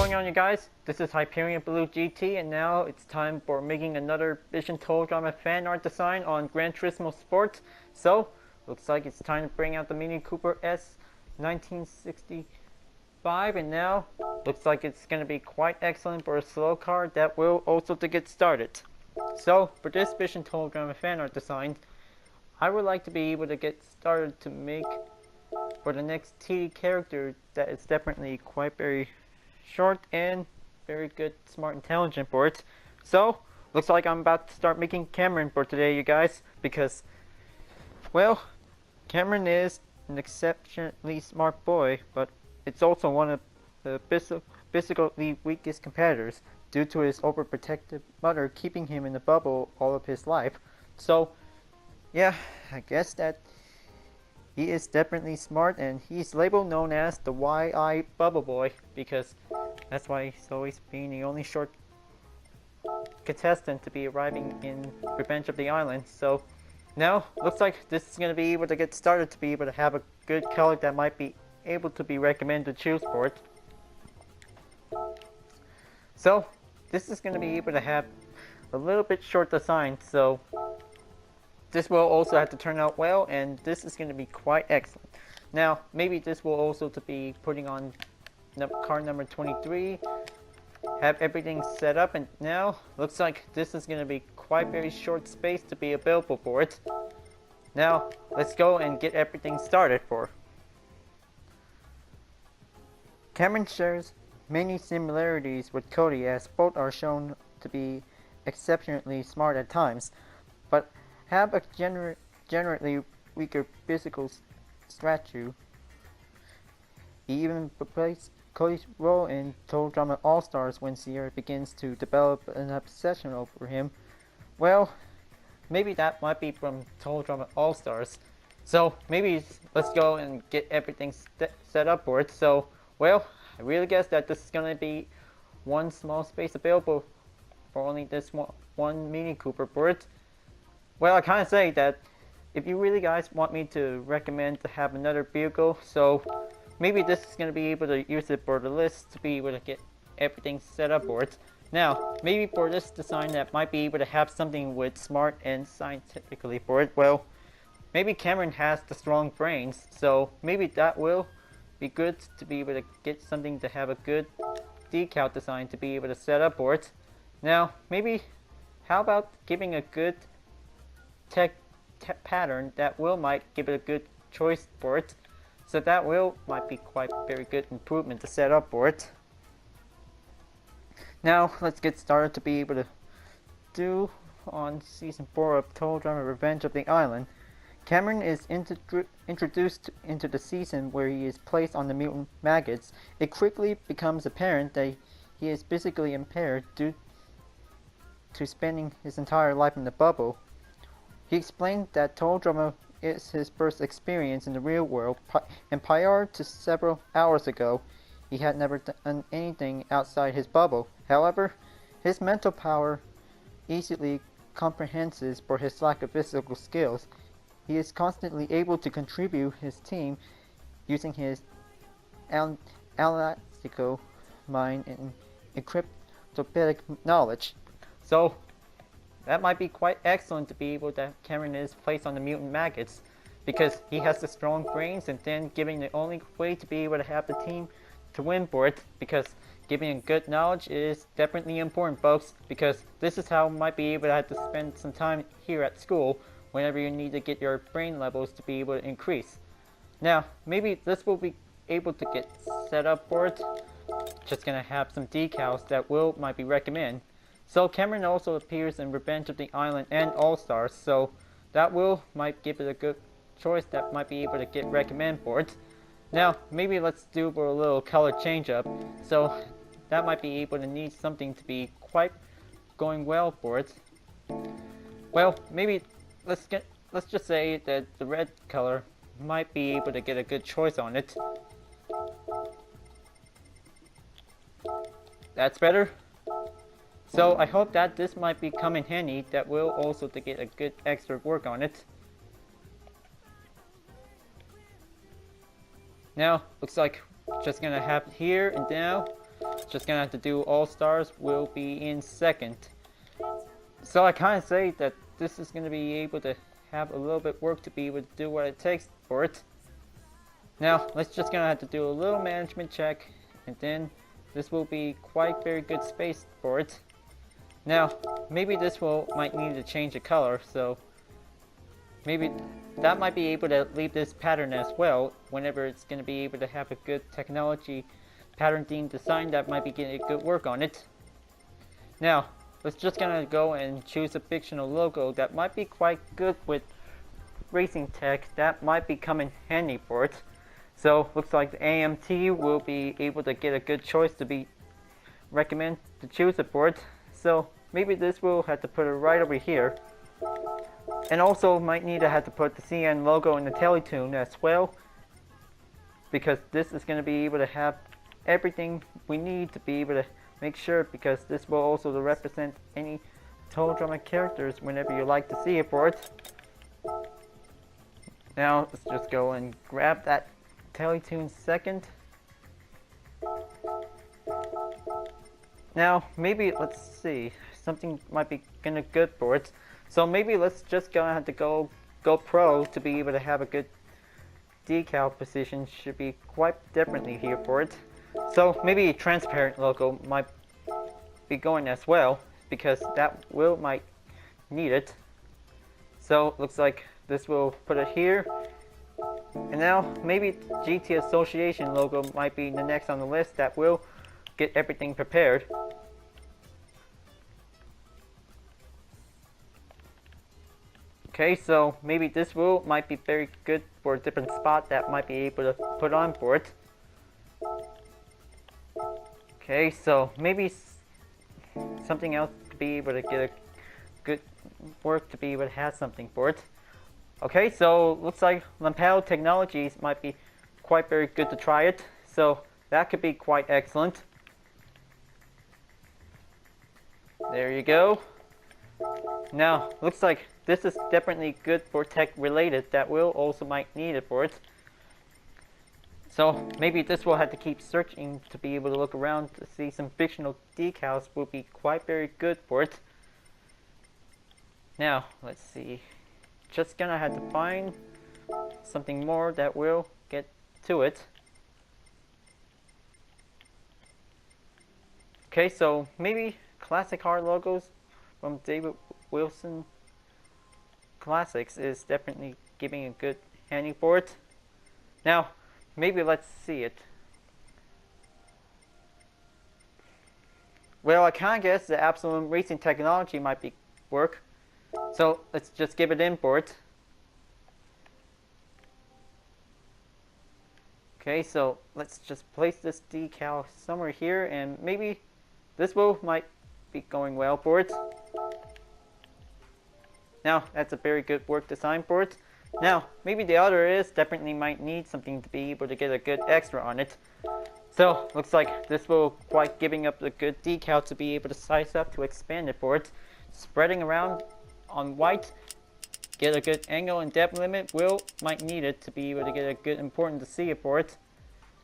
going on, you guys? This is Hyperion-Blue-GT, and now it's time for making another Vision Toll Drama fan art design on Gran Turismo Sport. So, looks like it's time to bring out the Mini Cooper S 1965, and now looks like it's going to be quite excellent for a slow car that will also to get started. So, for this Vision Toll Drama fan art design, I would like to be able to get started to make for the next TD character that is definitely quite very short and very good, smart, intelligent for it. So, looks like I'm about to start making Cameron for today, you guys, because, well, Cameron is an exceptionally smart boy, but it's also one of the physically weakest competitors due to his overprotective mother keeping him in the bubble all of his life. So, yeah, I guess that he is definitely smart, and he's labeled known as the Y-Eye Bubble Boy because that's why he's always being the only short contestant to be arriving in Revenge of the Island. So now looks like this is going to be able to get started to be able to have a good color that might be able to be recommended to choose for it. So this is going to be able to have a little bit short design, so this will also have to turn out well, and this is going to be quite excellent. Now, maybe this will also to be putting on car number 23, have everything set up, and now looks like this is going to be quite very short space to be available for it. Now, let's go and get everything started for. Cameron shares many similarities with Cody, as both are shown to be exceptionally smart at times, but have a generally weaker physical stature. He even replaced Cody's role in Toll Drama All-Stars when Sierra begins to develop an obsession over him. Well, maybe that might be from Toll Drama All-Stars. So maybe let's go and get everything set up for it. So, well, I really guess that this is going to be one small space available for only this one Mini Cooper for it. Well, I kind of say that if you really guys want me to recommend to have another vehicle, so maybe this is going to be able to use it for the list to be able to get everything set up for it. Now, maybe for this design that might be able to have something with smart and scientifically for it, well, maybe Cameron has the strong brains, so maybe that will be good to be able to get something to have a good decal design to be able to set up for it. Now, maybe how about giving a good tech pattern that will might give it a good choice for it, so that will might be quite very good improvement to set up for it. Now let's get started to be able to do on season 4 of Toll Drama Revenge of the Island. Cameron is introduced into the season where he is placed on the mutant maggots. It quickly becomes apparent that he is physically impaired due to spending his entire life in the bubble. He explained that Toll Drama is his first experience in the real world, and prior to several hours ago, he had never done anything outside his bubble. However, his mental power easily comprehends for his lack of physical skills. He is constantly able to contribute his team using his analytical mind and encryptopedic knowledge. So, that might be quite excellent to be able that Cameron is placed on the mutant maggots, because he has the strong brains, and then giving the only way to be able to have the team to win for it, because giving a good knowledge is definitely important, folks, because this is how you might be able to have to spend some time here at school whenever you need to get your brain levels to be able to increase. Now, maybe this will be able to get set up for it. Just gonna have some decals that might be recommended. So Cameron also appears in Revenge of the Island and All-Stars, so that might give it a good choice that might be able to get recommended for it. Now, maybe let's do for a little color change up, so that might be able to need something to be quite going well for it. Well, maybe let's just say that the red color might be able to get a good choice on it. That's better. So I hope that this might be come in handy, that will also to get a good extra work on it. Now, looks like just gonna have here and now just gonna have to do all stars will be in second. So I kind of say that this is gonna be able to have a little bit work to be able to do what it takes for it. Now let's just gonna have to do a little management check, and then this will be quite very good space for it. Now maybe this might need to change the color, so maybe that might be able to leave this pattern as well whenever it's going to be able to have a good technology pattern theme design that might be getting good work on it. Now let's just gonna go and choose a fictional logo that might be quite good with racing tech that might be coming handy for it. So looks like the AMT will be able to get a good choice to be recommend to choose it for it. So maybe this will have to put it right over here. And also might need to have to put the CN logo in the Teletune as well, because this is going to be able to have everything we need to be able to make sure, because this will also represent any Total Drama characters whenever you like to see it for it. Now let's just go and grab that Teletune second. Now maybe let's see, something might be gonna good for it. So maybe let's just gonna have to go pro to be able to have a good decal position. Should be quite differently here for it. So maybe a transparent logo might be going as well, because that might need it. So looks like this will put it here. And now maybe GT Association logo might be the next on the list that will get everything prepared. Okay, so maybe this might be very good for a different spot that might be able to put on for it. Okay, so maybe something else to be able to get a good work to be able to have something for it. Okay, so looks like Lampao Technologies might be quite very good to try it. So that could be quite excellent. There you go. Now, looks like this is definitely good for tech related that will also might need it for it. So maybe this will have to keep searching to be able to look around to see some fictional decals will be quite very good for it. Now, let's see. Just gonna have to find something more that will get to it. Okay, so maybe classic car logos from David Wilson Classics is definitely giving a good handy for it. Now, maybe let's see it. Well, I kind of guess the Absolute Racing Technology might be work. So let's just give it in for it. Okay, so let's just place this decal somewhere here, and maybe this might be going well for it. Now that's a very good work design for it. Now maybe the other is definitely might need something to be able to get a good extra on it. So looks like this will quite giving up a good decal to be able to size up to expand it for it. Spreading around on white, get a good angle and depth limit might need it to be able to get a good important to see it for it.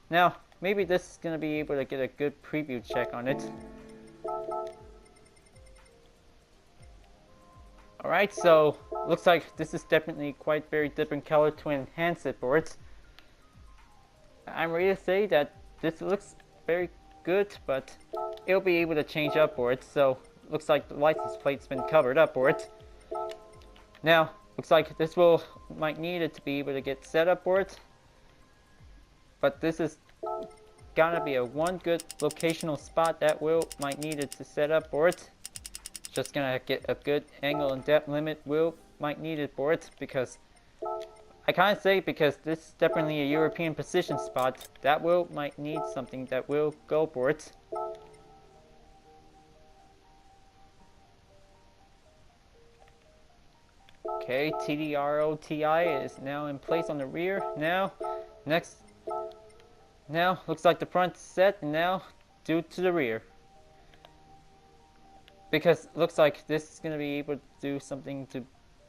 Now maybe this is gonna be able to get a good preview check on it. Alright, so looks like this is definitely quite very different color to enhance it for it. I'm ready to say that this looks very good, but it'll be able to change up for it. So looks like the license plate's been covered up for it. Now looks like this might need it to be able to get set up for it, but this is gonna be a one good locational spot that might need it to set up for it. Just gonna get a good angle and depth limit might need it for it, because I kind of say because this is definitely a European position spot that might need something that will go for it. Okay, TDROTI is now in place on the rear. Now looks like the front set, and now due to the rear. Because it looks like this is going to be able to do something to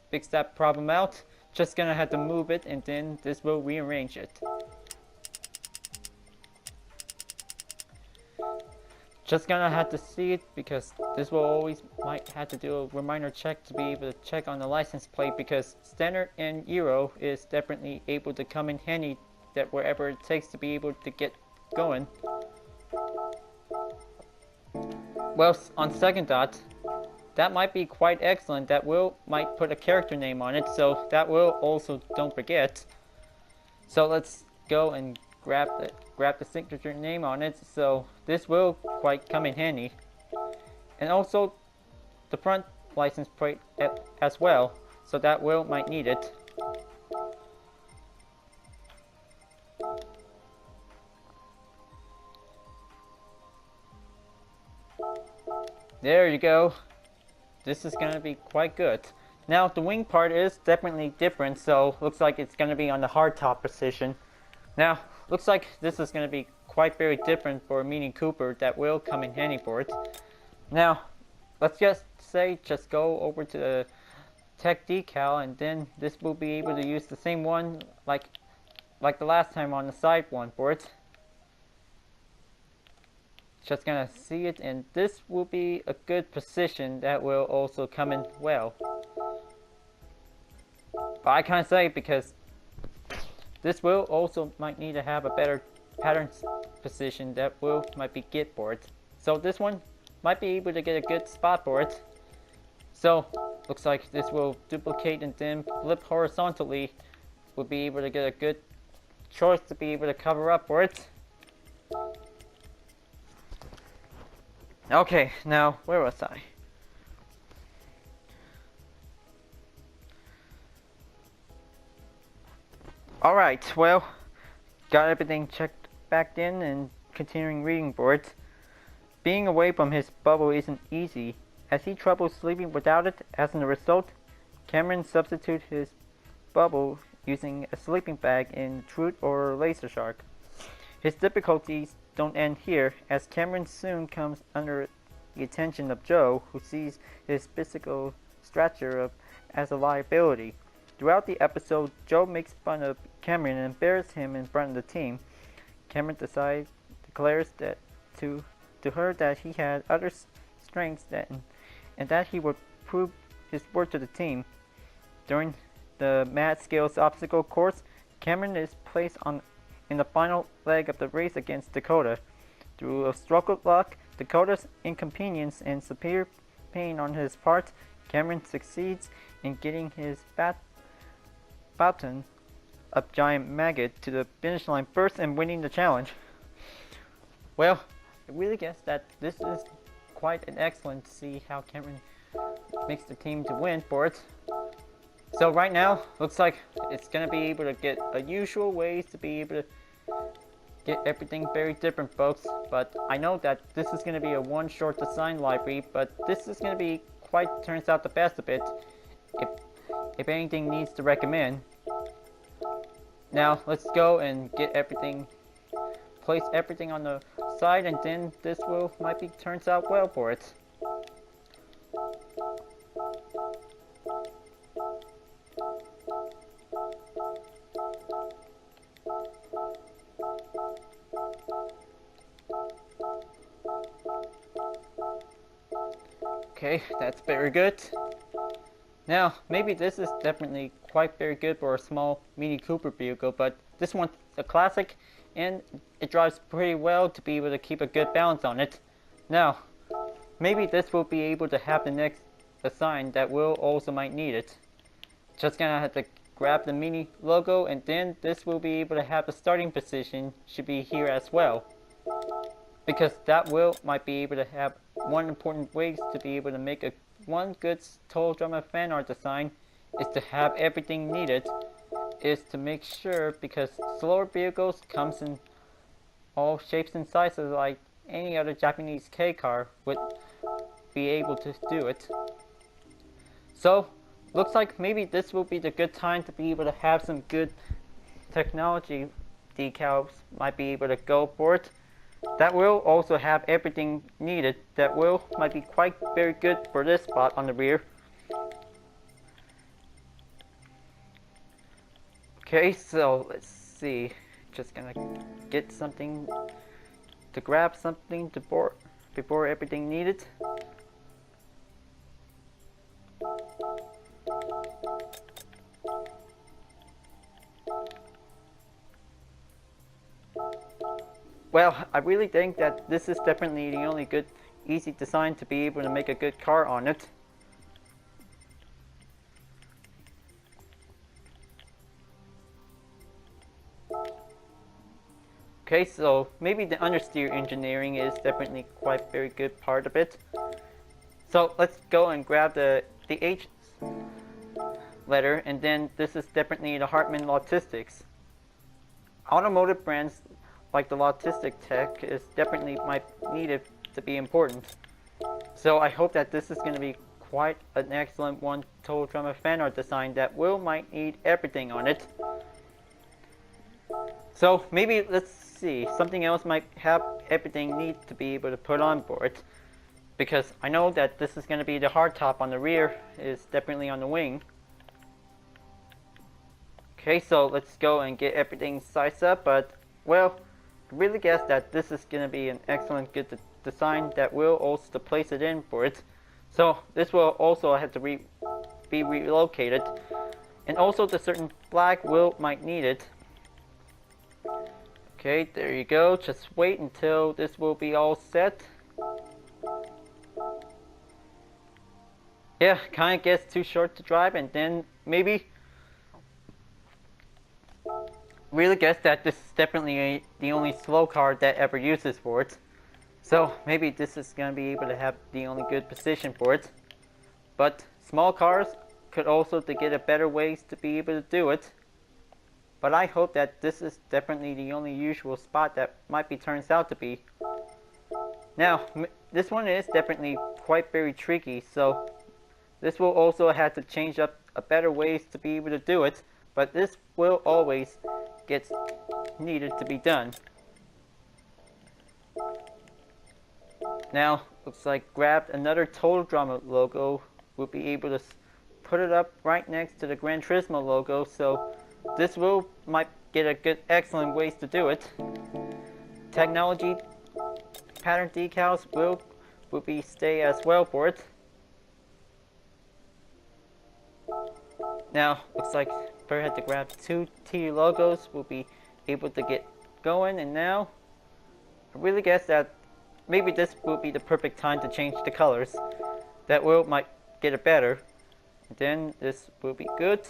fix that problem out. Just going to have to move it, and then this will rearrange it. Just gonna have to see it because this will always might have to do a reminder check to be able to check on the license plate, because standard and Euro is definitely able to come in handy that wherever it takes to be able to get going. Well, on second thought, that might be quite excellent. That will might put a character name on it, so that will also don't forget. So let's go and grab the signature name on it. So this will quite come in handy, and also the front license plate as well. So that will might need it. There you go. This is gonna be quite good. Now the wing part is definitely different, so looks like it's gonna be on the hardtop position. Now looks like this is gonna be quite very different for a Mini Cooper. That will come in handy for it. Now let's just go over to the tech decal, and then this will be able to use the same one like the last time on the side one for it. Just gonna see it, and this will be a good position that will also come in well. But I can't say because this will also might need to have a better pattern position that will might be good for it. So this one might be able to get a good spot for it. So looks like this will duplicate and then flip horizontally. We'll be able to get a good choice to be able to cover up for it. Okay, now where was I? Alright, well, got everything checked back in and continuing reading for it. Being away from his bubble isn't easy, as he troubles sleeping without it. As a result, Cameron substitutes his bubble using a sleeping bag in Truth or Laser Shark. His difficulties don't end here, as Cameron soon comes under the attention of Joe, who sees his physical stature as a liability. Throughout the episode, Joe makes fun of Cameron and embarrasses him in front of the team. Cameron declares that to her that he had other strengths and that he would prove his worth to the team. During the Mad Scales obstacle course, Cameron is placed in the final leg of the race against Dakota. Through a stroke of luck, Dakota's inconvenience and severe pain on his part, Cameron succeeds in getting his baton of giant maggot to the finish line first and winning the challenge. Well, I really guess that this is quite an excellent to see how Cameron makes the team to win for it. So right now, looks like it's gonna be able to get a usual ways to be able to get everything very different, folks. But I know that this is gonna be a one short design library, but this is gonna be quite turns out the best of it. If anything needs to recommend. Now let's go and get everything, place everything on the side, and then this might be turns out well for it. Okay, that's very good. Now, maybe this is definitely quite very good for a small Mini Cooper vehicle, but this one's a classic and it drives pretty well to be able to keep a good balance on it. Now, maybe this will be able to have the next design that will also might need it. Just gonna have to grab the Mini logo, and then this will be able to have the starting position should be here as well. Because that might be able to have one important ways to be able to make a one good Total Drama fan art design is to have everything needed, is to make sure, because slower vehicles comes in all shapes and sizes like any other Japanese K car would be able to do it. So looks like maybe this will be the good time to be able to have some good technology decals might be able to go for it. That will also have everything needed. That might be quite very good for this spot on the rear. Okay, so let's see. Just gonna get something to grab something to before everything needed. Well, I really think that this is definitely the only good, easy design to be able to make a good car on it. Okay, so maybe the understeer engineering is definitely quite very good part of it. So let's go and grab the H letter, and then this is definitely the Hartman Logistics. Automotive brands like the Logistic Tech is definitely needed to be important. So I hope that this is going to be quite an excellent one total drum of fan art design that might need everything on it. So maybe let's see, something else might have everything need to be able to put on board, because I know that this is going to be the hardtop on the rear is definitely on the wing. Okay, so let's go and get everything sized up, but well, I really guess that this is going to be an excellent good design that will also place it in for it. So this will also have to be relocated, and also the certain flag might need it. Okay, there you go. Just wait until this will be all set. Yeah, kind of gets too short to drive, and then maybe really guess that this is definitely the only slow car that ever uses for it. So maybe this is going to be able to have the only good position for it. But small cars could also to get a better ways to be able to do it. But I hope that this is definitely the only usual spot that might be turns out to be. Now, this one is definitely quite very tricky, so this will also have to change up a better ways to be able to do it. But this will always get needed to be done. Now, looks like grabbed another Total Drama logo. We'll be able to put it up right next to the Gran Turismo logo, so this might get a good, excellent ways to do it. Technology pattern decals will stay as well for it. Now, looks like Bird had to grab 2 T logos. We'll be able to get going, and now I really guess that maybe this will be the perfect time to change the colors. That might get it better. And then this will be good.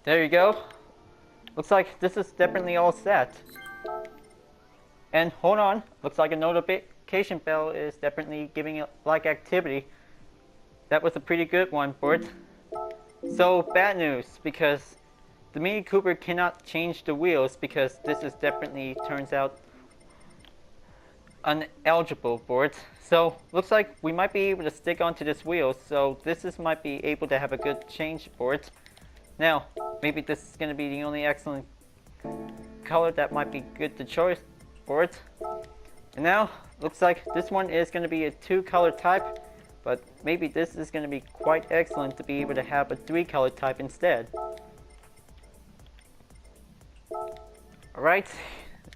There you go. Looks like this is definitely all set. And hold on, looks like a notification bell is definitely giving it like activity. That was a pretty good one for it. So bad news, because the Mini Cooper cannot change the wheels, because this is definitely turns out ineligible for it. So looks like we might be able to stick onto this wheel, so this might be able to have a good change for it. Now, maybe this is going to be the only excellent color that might be good to choice for it. And now, looks like this one is going to be a 2-color type, but maybe this is going to be quite excellent to be able to have a 3-color type instead. Alright,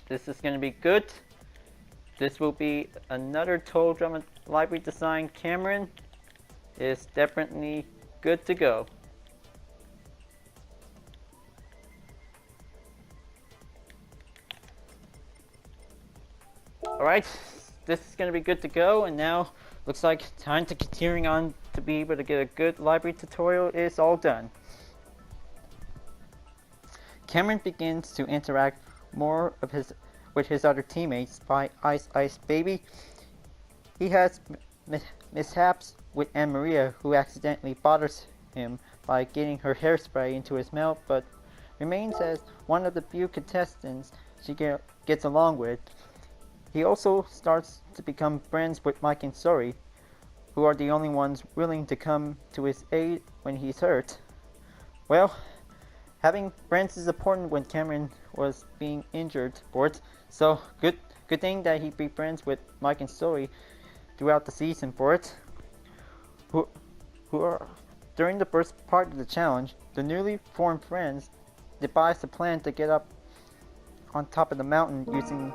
this is going to be good. This will be another Total Drama Livery design. Cameron is definitely good to go. Alright, this is going to be good to go, and now looks like time to continuing on to be able to get a good library tutorial is all done. Cameron begins to interact more with his other teammates by Ice Baby. He has mishaps with Anne Maria, who accidentally bothers him by getting her hairspray into his mouth, but remains as one of the few contestants she gets along with. He also starts to become friends with Mike and Sori, who are the only ones willing to come to his aid when he's hurt. Well, having friends is important when Cameron was being injured for it, so good thing that he befriends with Mike and Sori throughout the season for it. Who are during the first part of the challenge, the newly formed friends devised a plan to get up on top of the mountain using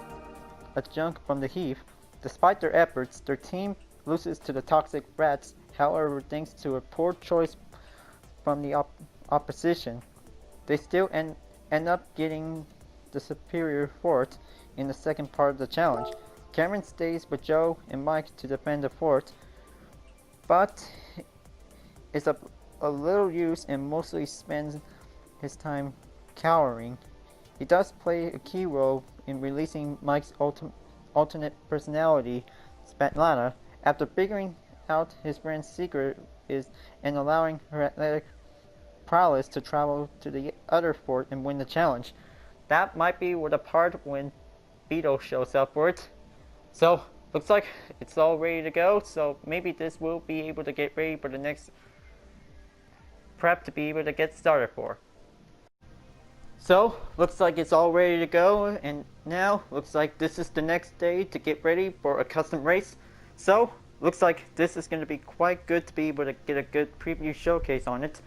a junk from the heath. Despite their efforts, their team loses to the toxic rats, however, thanks to a poor choice from the opposition. They still end up getting the superior fort in the second part of the challenge. Cameron stays with Joe and Mike to defend the fort, but is a little use and mostly spends his time cowering. He does play a key role in releasing Mike's alternate personality, Svetlana, after figuring out his friend's secret is and allowing her athletic prowess to travel to the other fort and win the challenge. That might be the part when Beetle shows up for it. So, looks like it's all ready to go, so maybe this will be able to get ready for the next prep to be able to get started for. So, looks like it's all ready to go, and now looks like this is the next day to get ready for a custom race. So, looks like this is going to be quite good to be able to get a good preview showcase on it.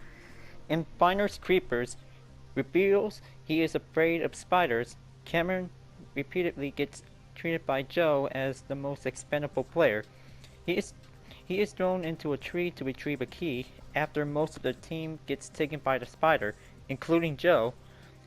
In Finder's Creepers reveals he is afraid of spiders, Cameron repeatedly gets treated by Joe as the most expendable player. He is thrown into a tree to retrieve a key after most of the team gets taken by the spider, including Joe.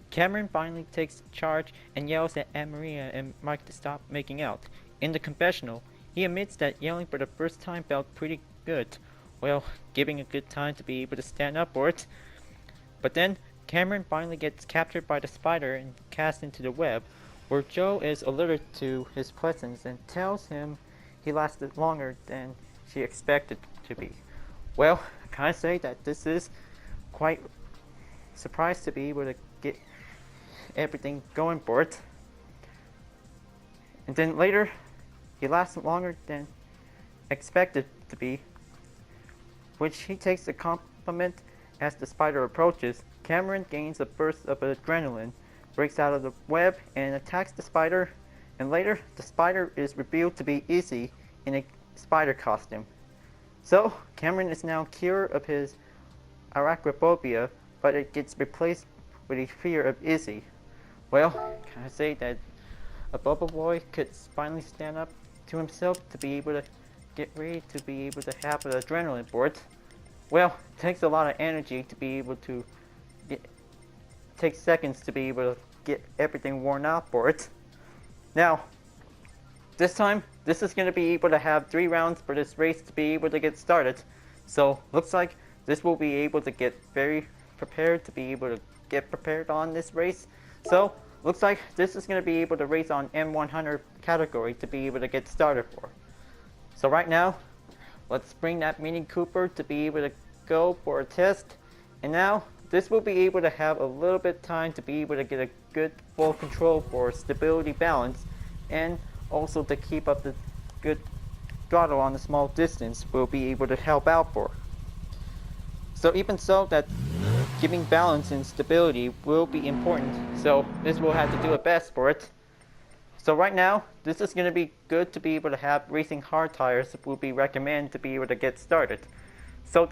Cameron finally takes charge and yells at Anne-Maria and Mike to stop making out. In the confessional, he admits that yelling for the first time felt pretty good. Well, giving a good time to be able to stand up for it. But then, Cameron finally gets captured by the spider and cast into the web, where Joe is alerted to his presence and tells him he lasted longer than she expected to be. Well, can I say that this is quite surprised to be able to get everything going for it. And then later, he lasted longer than expected to be, which he takes a compliment as the spider approaches. Cameron gains a burst of adrenaline, breaks out of the web and attacks the spider, and later the spider is revealed to be Izzy in a spider costume. So Cameron is now cured of his arachnophobia, but it gets replaced with a fear of Izzy. Well, can I say that a Bubble Boy could finally stand up to himself to be able to get ready to be able to have an adrenaline for it? Well, it takes a lot of energy to be able to take seconds to be able to get everything worn out for it. Now, this time, this is going to be able to have 3 rounds for this race to be able to get started. So, looks like this will be able to get very prepared to be able to get prepared on this race. So, looks like this is going to be able to race on M100 category to be able to get started for. So right now, let's bring that Mini Cooper to be able to go for a test. And now, this will be able to have a little bit of time to be able to get a good full control for stability balance, and also to keep up the good throttle on a small distance will be able to help out for. So even so, that giving balance and stability will be important, so this will have to do it best for it. So right now, this is going to be good to be able to have racing hard tires will be recommended to be able to get started. So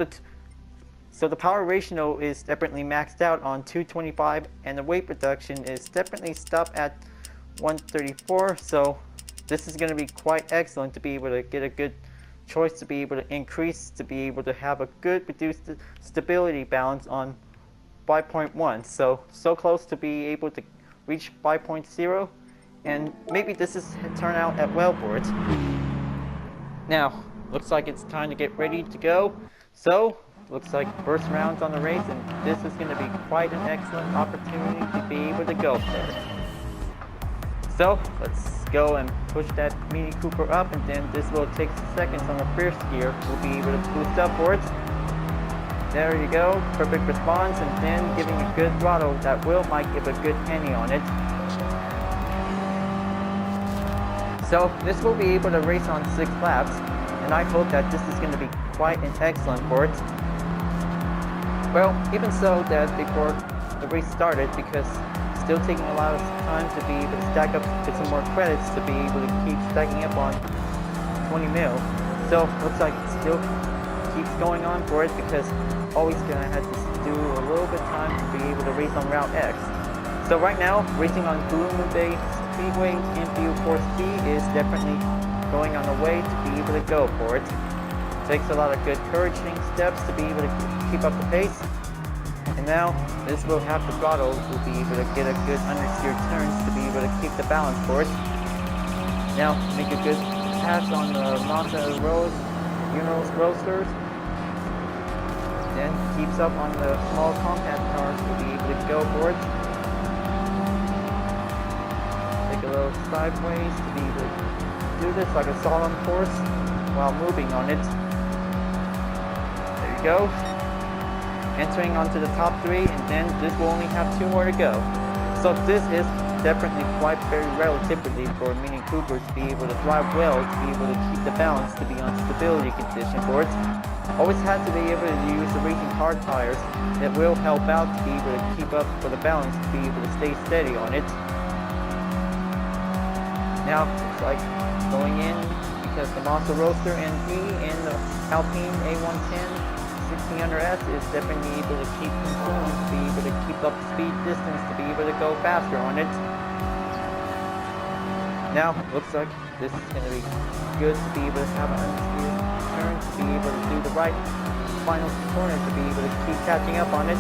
the power ratio is definitely maxed out on 225, and the weight reduction is definitely stopped at 134, so this is going to be quite excellent to be able to get a good choice to be able to increase, to be able to have a good reduced stability balance on 5.1, so close to be able to reach 5.0, and maybe this is turn out at well for it. Now, looks like it's time to get ready to go, so looks like first round's on the race, and this is going to be quite an excellent opportunity to be able to go for it. So let's go and push that Mini Cooper up, and then this will take seconds on the first gear. We'll be able to boost up for it. There you go, perfect response, and then giving a good throttle that might give a good penny on it. So this will be able to race on 6 laps, and I hope that this is going to be quite an excellent for it. Well, even so, that before the race started, because still taking a lot of time to be able to stack up, get some more credits to be able to keep stacking up on 20 mil. So looks like it still keeps going on for it, because always gonna have to do a little bit of time to be able to race on Route X. So right now, racing on Blue Moon Bay Speedway in Field Course B is definitely going on the way to be able to go for it. Takes a lot of good encouraging steps to be able to keep up the pace. And now, this will have the throttle to be able to get a good understeer turns to be able to keep the balance for it. Now, make a good pass on the Mazda Roadsters. Then keeps up on the small compact cars to be able to go for it. Take a little sideways to be able to do this like a slalom course while moving on it. There you go. Entering onto the top 3, and then this will only have 2 more to go. So this is definitely quite very relatively for Mini Cooper to be able to drive well, to be able to keep the balance, to be on stability condition for it. Always has to be able to use the racing hard tires that will help out to be able to keep up for the balance, to be able to stay steady on it. Now it's like going in because the Mazda Roadster NP and the Alpine A110 1600S is definitely able to keep controlling, to be able to keep up the speed distance, to be able to go faster on it. Now, looks like this is going to be good to be able to have an understeer turn, to be able to do the right final corner, to be able to keep catching up on it.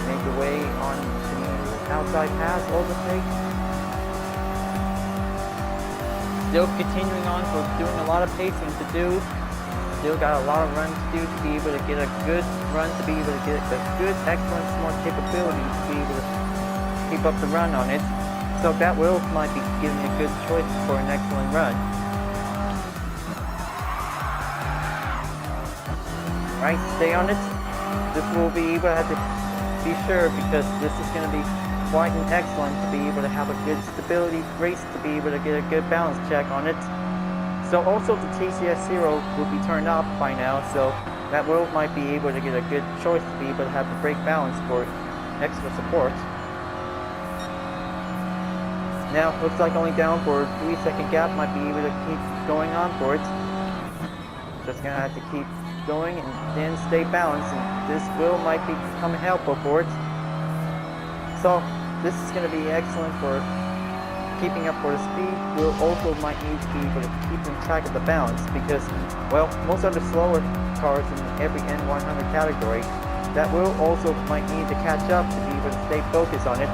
Make your way on the outside pass, overtake. Still continuing on, so doing a lot of pacing to do. Still got a lot of runs to do to be able to get a good run, to be able to get a good, excellent, smart capability to be able to keep up the run on it. So that might be giving a good choice for an excellent run. Right, stay on it. This will be able to have to be sure because this is going to be quite an excellent to be able to have a good stability race, to be able to get a good balance check on it. So also the TCS0 will be turned off by now, so that might be able to get a good choice to be able to have the brake balance for extra support. Now looks like only down for a 3-second gap, might be able to keep going on for it. Just gonna have to keep going and then stay balanced, and this might become helpful for it. So this is going to be excellent for keeping up for the speed. We'll also might need to be able to keep in track of the balance because, well, most of the slower cars in every N100 category, that will also might need to catch up to be able to stay focused on it.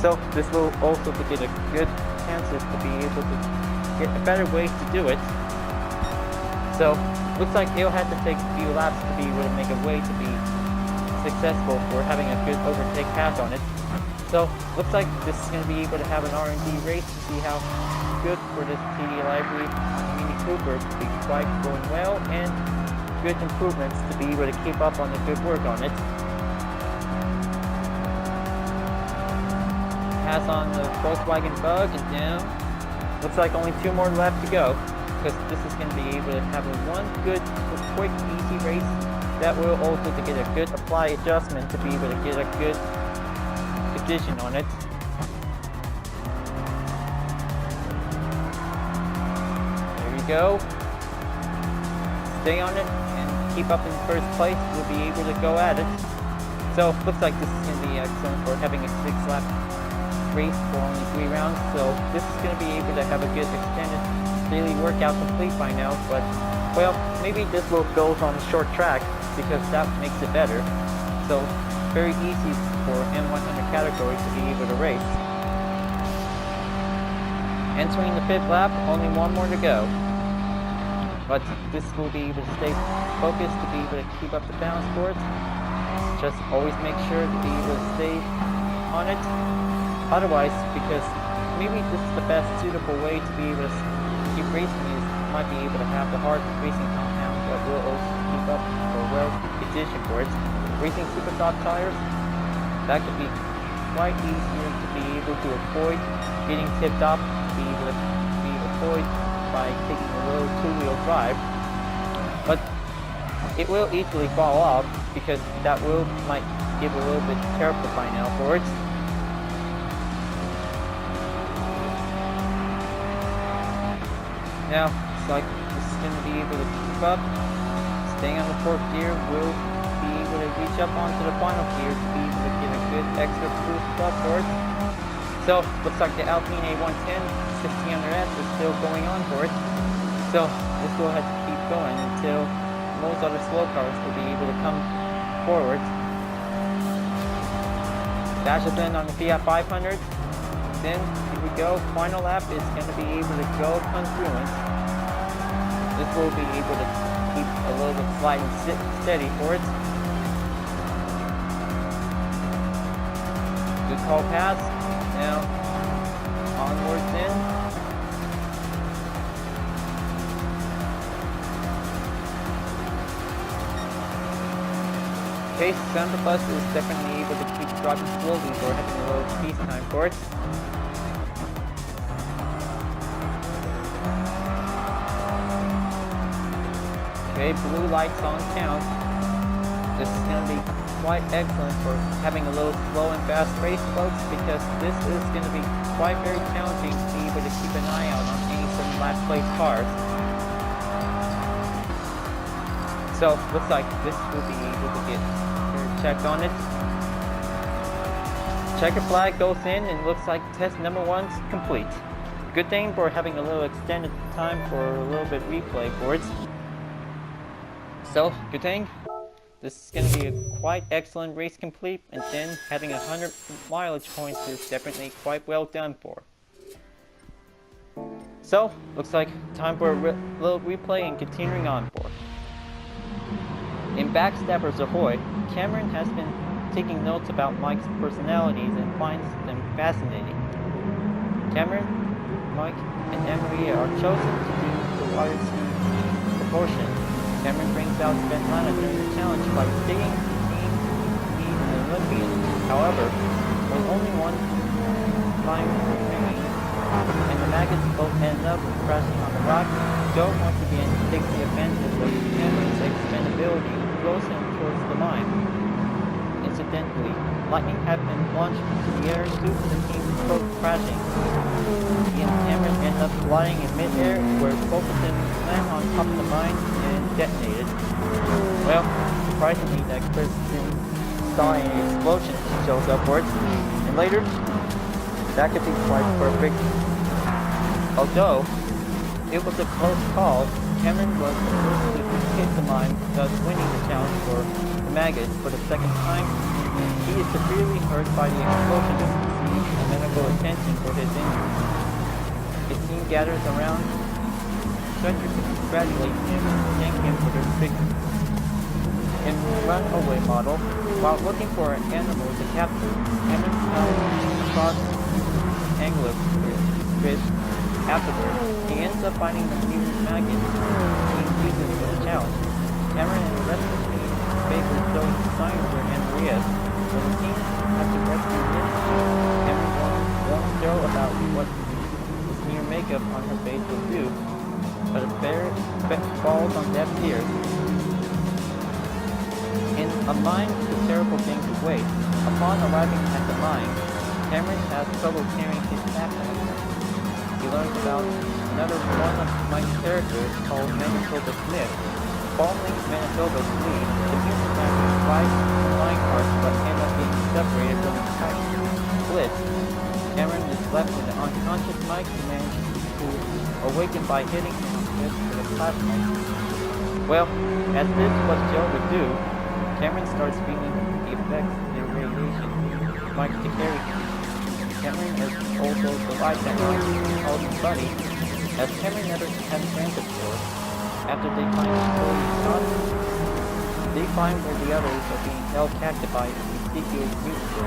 So this will also get a good chances to be able to get a better way to do it. So looks like it'll have to take a few laps to be able to make a way to be successful for having a good overtake pass on it. So, looks like this is going to be able to have an R&D race to see how good for this TD Livery Mini Cooper to be quite going well, and good improvements to be able to keep up on the good work on it. Pass on the Volkswagen Bug and down. Looks like only 2 more left to go, because this is going to be able to have one good, quick, easy race that will also to get a good apply adjustment to be able to get a good position on it. There you go. Stay on it and keep up in first place. We'll be able to go at it. So looks like this is going to be excellent for having a 6-lap race for only 3 rounds. So this is going to be able to have a good extended daily workout complete by now. But well, maybe this will go on a short track because that makes it better. So very easy for M100 category to be able to race. Entering the 5th lap, only 1 more to go. But this will be able to stay focused, to be able to keep up the balance for it. Just always make sure to be able to stay on it. Otherwise, because maybe this is the best suitable way to be able to keep racing is might be able to have the hard racing compound that will also keep up for a well condition for it. Racing super soft tires, that could be quite easier to be able to avoid getting tipped up, to be able to be avoided by taking a little 2-wheel drive. But it will easily fall off because that might give a little bit careful by now for it. Now, it's like this is going to be able to keep up. Staying on the 4th gear will be able to reach up onto the final gear to be able to get a good extra boost upwards. So, looks like the Alpine A110 1600S is still going on for it. So, this will have to keep going until most other slow cars will be able to come forward. Dash it in on the Fiat 500. Then, here we go. Final lap is going to be able to go confluence. This will be able to keep a little bit sliding steady for it. Good call pass. Now, onwards in. Okay, Santa Bus is definitely able to keep driving slowly for having a little peace time for it. Okay, blue lights on count. This is going to be quite excellent for having a little slow and fast race, folks, because this is going to be quite very challenging to be able to keep an eye out on any certain last place cars. So, looks like this will be able to get check on it. Checker flag goes in and looks like test number 1's complete. Good thing for having a little extended time for a little bit replay for it. So, good thing. This is going to be a quite excellent race complete, and then having 100 mileage points is definitely quite well done for. So, looks like time for a little replay and continuing on for. In Backstabbers Ahoy, Cameron has been taking notes about Mike's personalities and finds them fascinating. Cameron, Mike, and Emery are chosen to do the water ski proportion. Cameron brings out Svetlana during the challenge by stating the team needs an Olympian. However, when only one time remaining and the maggots both end up crashing on the rock, Joe once again takes the advantage of Cameron's expendability and throws him towards the mine. Incidentally, lightning had been launched into the air due to the team's both crashing. He and Cameron end up flying in mid-air, where both of them land on top of the mine and detonated. Well, surprisingly, that person saw an explosion shows upwards, and later, that could be quite perfect. Although, it was a close call, Cameron was the first to hit the mine, thus winning the challenge for the maggot for the second time. He is severely hurt by the explosion and receives medical attention for his injuries. His team gathers around, stretchers to congratulate him and thank him for their victory. In Runaway model, while looking for an animal to capture, Cameron comes across angler fish. Afterwards, he ends up finding the new maggot he uses for the challenge. Cameron and the rest of the team favor Joe's designer and Maria's. When the team has to rescue him, Cameron warns Joe about what his near makeup on her face will do, but a bear falls on deaf ears. In a mine, it's a terrible thing to wait. Upon arriving at the mine, Cameron has trouble carrying his backpack. He learns about another one of Mike's characters called Manitoba Smith. Following Manitoba's lead, the human man flies the flying cars but end up being separated from the kite. Split. Cameron is left with an unconscious Mike who manages to awaken by hitting him with a plasma. Well, as this is what Joe would do, Cameron starts feeling the effects of the radiation Mike to carry him. Cameron has also survived that night called his buddy, as Cameron never had friends before. After they find Chloe's son, they find where the others are being held captive by ridiculous mutants.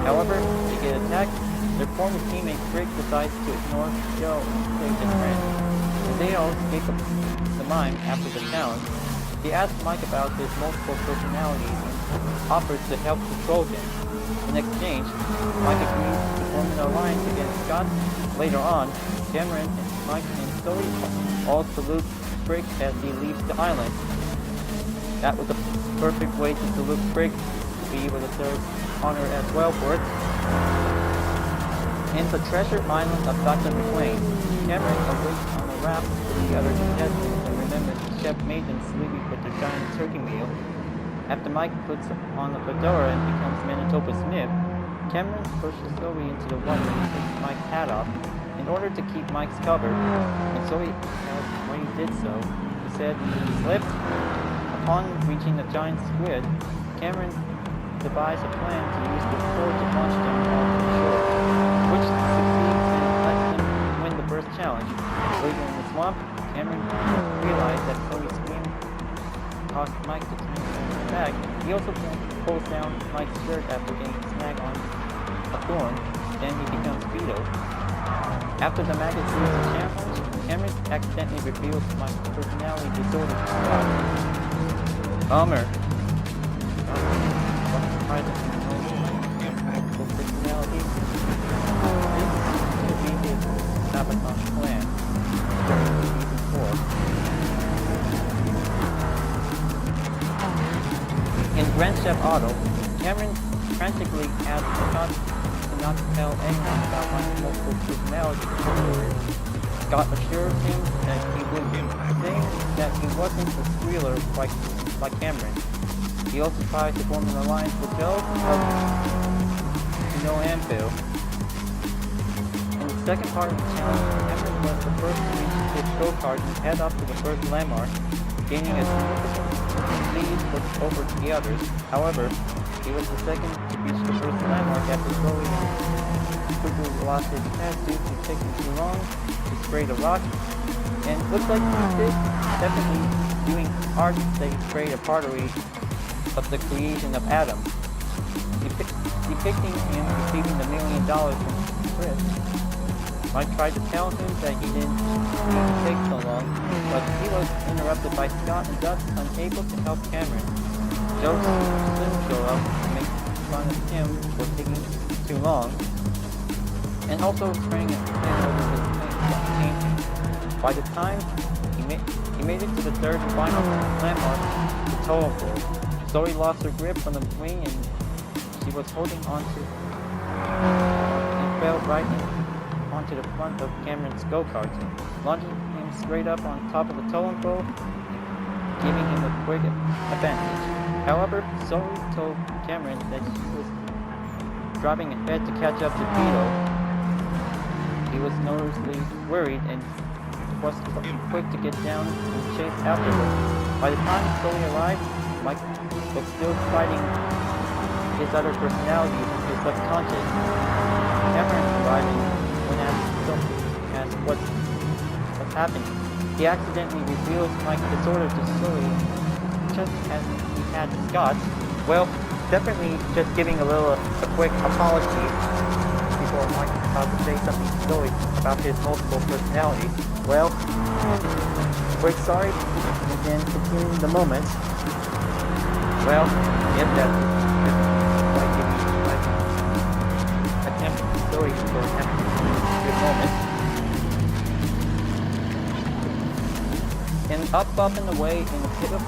However, they get attacked. Their former teammate Greg decides to ignore Joe and save his friend. When they all escape the mine after the challenge, he asks Mike about his multiple personalities and offers to help control them. In exchange, Mike agrees to form an alliance against Scott. Later on, Cameron, Mike, and Zoe all salute Frick as he leaves the island. That was a perfect way to salute Frick, to be able to serve honor as well for it. In the treasure island of Dr. McLean, Cameron awaits on a raft with the other contestants chef made them sleepy with their giant turkey meal. After Mike puts on the fedora and becomes Manitoba Smith, Cameron pushes Zoe into the water and takes Mike's hat off in order to keep Mike's covered. And Zoe asked when he did so. He said he slipped. Upon reaching the giant squid, Cameron devised a plan to use the sword to launch them onto the shore, which succeeds and lets them win the first challenge. Later in the swamp, Cameron realized that Zoe's scream caused Mike to turn his back. He also pulls down Mike's shirt after getting snagged on a thorn, then he becomes Vito. After the maggot sees the challenge, Cameron accidentally reveals Mike's personality disorder to Scott. Bummer. What's surprising is multiple personality. This could be his sabotage plan. Season 4. In Grand Chef Auto, Cameron frantically asks Scott to not tell anyone about Mike's multiple personality disorder. Scott assures him that he would say that he wasn't a squealer like Cameron. He also tries to form an alliance with Joe of No Anvil. In the second part of the challenge, Cameron was the first to reach his go-kart and head up to the first landmark, gaining a significant lead over the others. However, he was the second to reach the first landmark after Zoe quickly lost his head due to taking too long to spray the rock. And looks like he did definitely doing art that he sprayed a pottery of the creation of Adam, depicting him receiving the $1 million from Chris. Mike tried to tell him that he didn't need to take so long, but he was interrupted by Scott and thus unable to help Cameron. Joe soon showed up to make fun of him for taking too long, and also spraying a pan over his painting. By the time he made it to the third and final landmark, the total pole, Zoe lost her grip on the wing and she was holding onto and fell right onto the front of Cameron's go-kart, launching him straight up on top of the towing pole, giving him a quick advantage. However, Zoe told Cameron that she was driving ahead to catch up to Vito. He was noticeably worried and was quick to get down and chase after her. By the time Zoe arrived, Mike was still fighting his other personalities in his subconscious. Cameron arrived and when asked what's happening, he accidentally reveals Mike's disorder to Zoe, just as he had to Scott. Well, definitely just giving a quick apology before Mike is about to say something to Zoe about his multiple personalities. Well, quick sorry, and then continuing the moment. Well, if that's attempt story for a good moment. And up and away in the pit of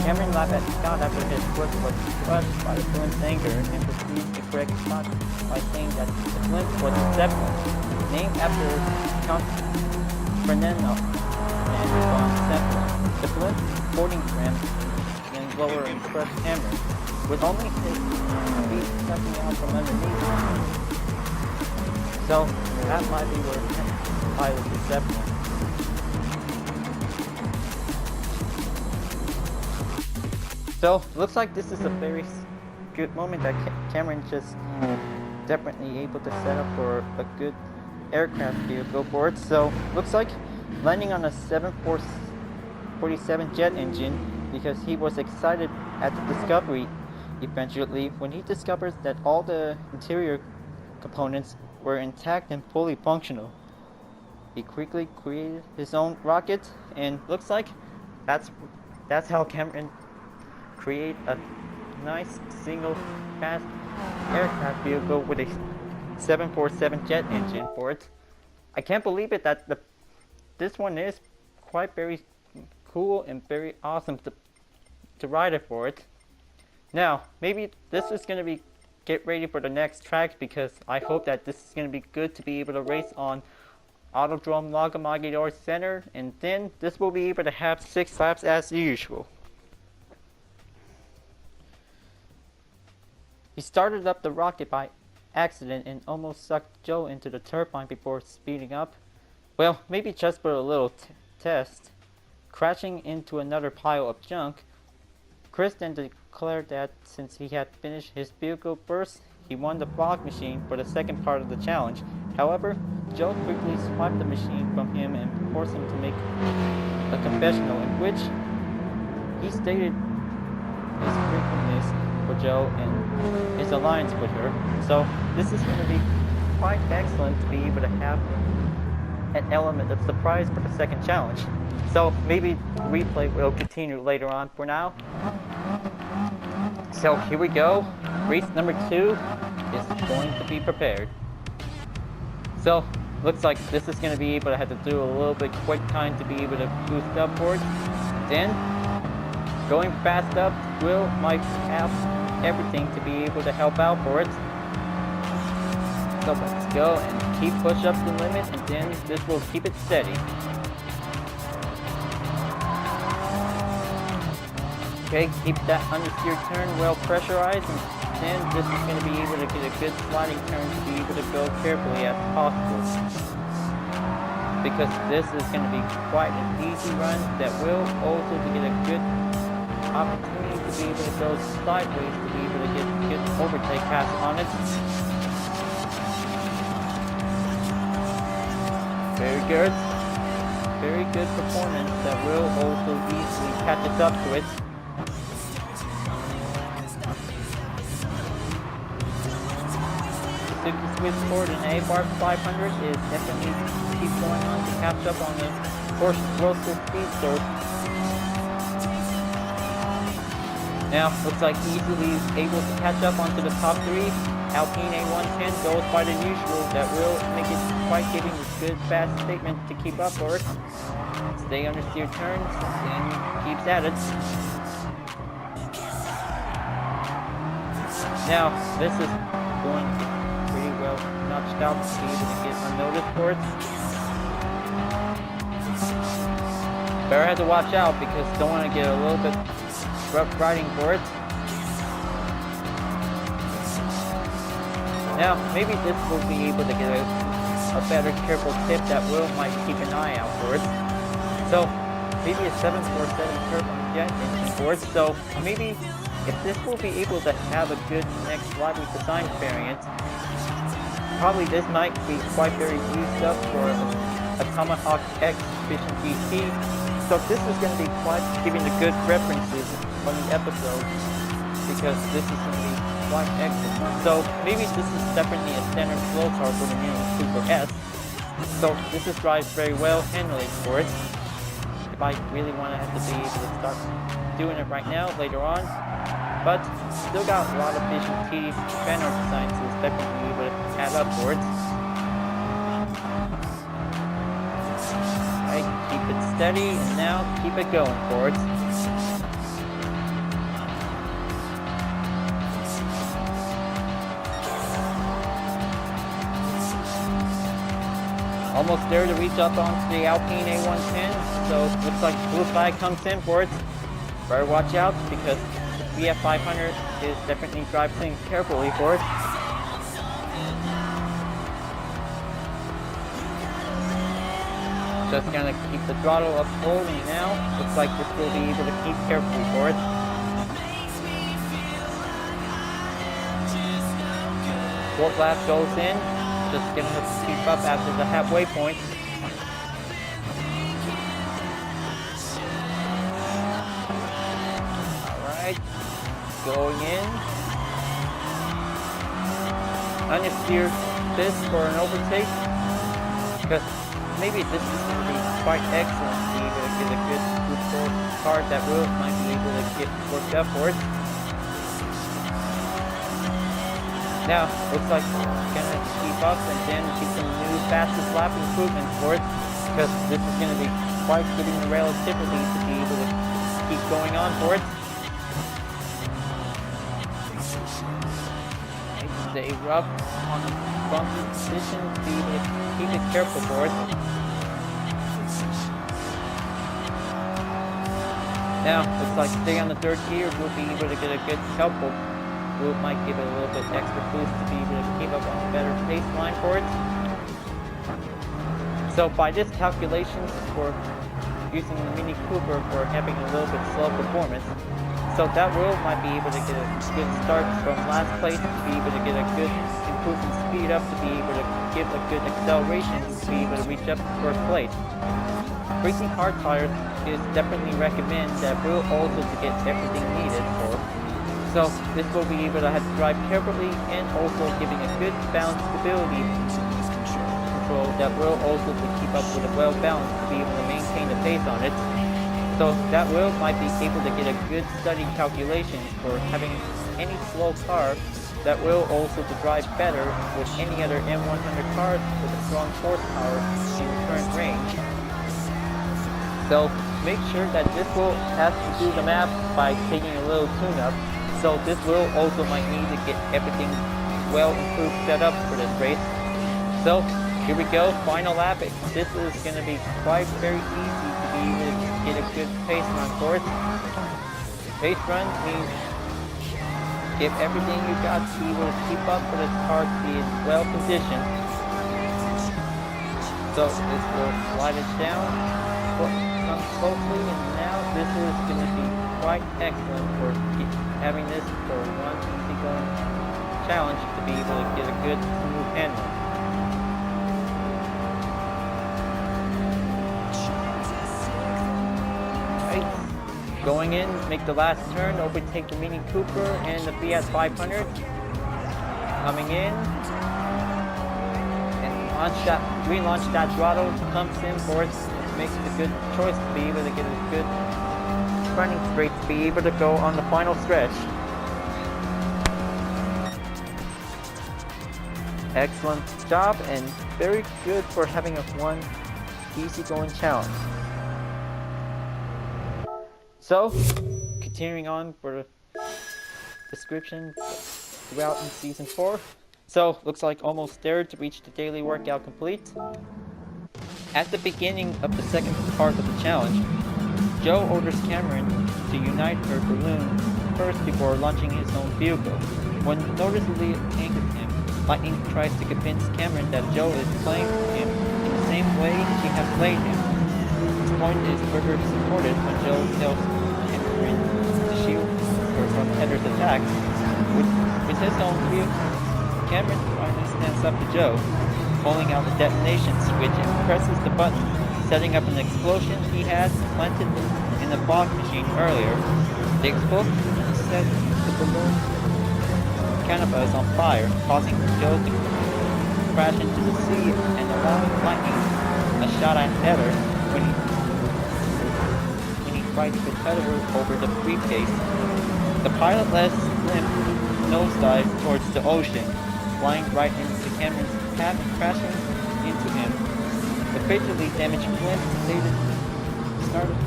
Cameron laughed at Scott after his foot was crushed by the Flint's anger and proceeded to correct Scott by saying that the Flint was a Zeppelin, named after Count Fernando and von Zeppelin. The Flint sporting trim and lower and crushed Cameron, with only his feet sticking out from underneath him. So that might be where Cameron piloted the Zeppelin. So, looks like this is a very good moment that Cameron just definitely able to set up for a good aircraft vehicle for it. So, looks like landing on a 747 jet engine because he was excited at the discovery eventually when he discovers that all the interior components were intact and fully functional. He quickly created his own rocket, and looks like that's how Cameron create a nice single fast aircraft vehicle with a 747 jet engine for it. I can't believe it that this one is quite very cool and very awesome to ride it for it. Now, maybe this is going to be get ready for the next track because I hope that this is going to be good to be able to race on Autodrome Lagamaggiore Center, and then this will be able to have 6 laps as usual. He started up the rocket by accident and almost sucked Joe into the turbine before speeding up. Well, maybe just for a little test. Crashing into another pile of junk, Chris then declared that since he had finished his vehicle burst, he won the fog machine for the second part of the challenge. However, Joe quickly swiped the machine from him and forced him to make a confessional in which he stated his gratefulness for Joe and his alliance with her. So this is going to be quite excellent to be able to have an element of surprise for the second challenge. So maybe replay will continue later on. For now, so here we go. Race number 2 is going to be prepared. So looks like this is going to be able to have to do a little bit quick time to be able to boost upwards. Then going fast up will might have everything to be able to help out for it. So let's go and keep push up the limit, and then this will keep it steady. Okay, keep that understeer turn well pressurized, and then this is going to be able to get a good sliding turn to be able to go carefully as possible. Because this is going to be quite an easy run that will also get a good opportunity to be able to go sideways to be able to get good overtake pass on it. Very good. Very good performance that will also easily catch us up to it. The switch forward in A-Bar 500 is definitely keep going on to catch up on the Porsche Roadster Speedster. Now, looks like easily able to catch up onto the top 3. Alpine A110 goes by the usual. That will make it quite giving a good fast statement to keep up for it. Stay understeer turns and keeps at it. Now, this is going to pretty well notched out to be able to get unnoticed for it. Better have to watch out because don't want to get a little bit rough riding for it. Now, maybe this will be able to get a better careful tip that will might keep an eye out for it. So, maybe a 747 turbine jet engine for it. So, maybe if this will be able to have a good next lively design variant, probably this might be quite very used up for a Tomahawk X Vision GT. So this is going to be quite giving the good references on the episode because this is going to be quite excellent. So maybe this is definitely a standard flow car for the new Super S. So this is drives very well handling for it. If I really want to have to be able to start doing it right now later on. But still got a lot of Vision T fan art designs so it's definitely able to add up for it. Alright, keep it steady and now keep it going for it. Almost there to reach up onto the Alpine A110, so looks like blue flag comes in for it. Better watch out because the BF500 is definitely drives things carefully for it. Just gonna keep the throttle up holding now. Looks like this will be able to keep carefully for it. Fourth lap goes in. Just gonna have to keep up after the halfway point. Alright, going in. Understeer this for an overtake because maybe this is going to be quite excellent to be able to get a good group car that will might be able to get worked up for it. Now, looks like gonna keep up and then keep some new fastest lap improvements for it because this is gonna be quite giving the relativity to be able to keep going on for it. stay rough on the bumpy position, keep it careful for it. Now, looks like stay on the third gear, we'll be able to get a good helpful. We might give it a little bit extra boost to be able to keep up on a better pace line for it. So by this calculations for using the Mini Cooper for having a little bit slow performance, so that wheel might be able to get a good start from last place, to be able to get a good improvement speed up, to be able to give a good acceleration, to be able to reach up to first place. Racing hard tires is definitely recommend that wheel also to get everything needed for. So this will be able to have to drive carefully and also giving a good balance stability control that will also to keep up with a well balance to be able to maintain the pace on it. So that wheel might be able to get a good study calculation for having any slow car that will also to drive better with any other M100 cars with a strong horsepower in current range. So make sure that this will have to do the math by taking a little tune-up. So this will also might need to get everything well improved set up for this race. So here we go, final lap. This is going to be quite very easy to be able to get a good pace run for it. Pace run means give everything you got to be able to keep up for this car to be well positioned. So this will slide it down closely, and now this is going to be quite excellent for having this for one easy going challenge to be able to get a good smooth handling. Right. Going in, make the last turn, overtake the Mini Cooper and the Fiat 500. Coming in and relaunch that throttle, pumps in for it. Makes a good choice to be able to get a good running straight to be able to go on the final stretch. Excellent job and very good for having a one easygoing challenge. So, continuing on for the description throughout in Season 4. So, looks like almost there to reach the daily workout complete. At the beginning of the second part of the challenge, Joe orders Cameron to unite her balloon first before launching his own vehicle. When noticeably angers him, Lightning tries to convince Cameron that Joe is playing him in the same way she has played him. This point is further supported when Joe tells Cameron to shield her from Heather's attacks. With his own vehicle, Cameron finally stands up to Joe, pulling out the detonation switch and presses the button, setting up an explosion he had planted in the fog machine earlier. The explosion set the balloon canopus on fire, causing Joe to crash into the sea and allowing Lightning a shot at Heather when he fights with Heather over the briefcase. The pilot lets Slim nosedive towards the ocean, flying right into Cameron's path and crashing into him. The fatally damaged blimp started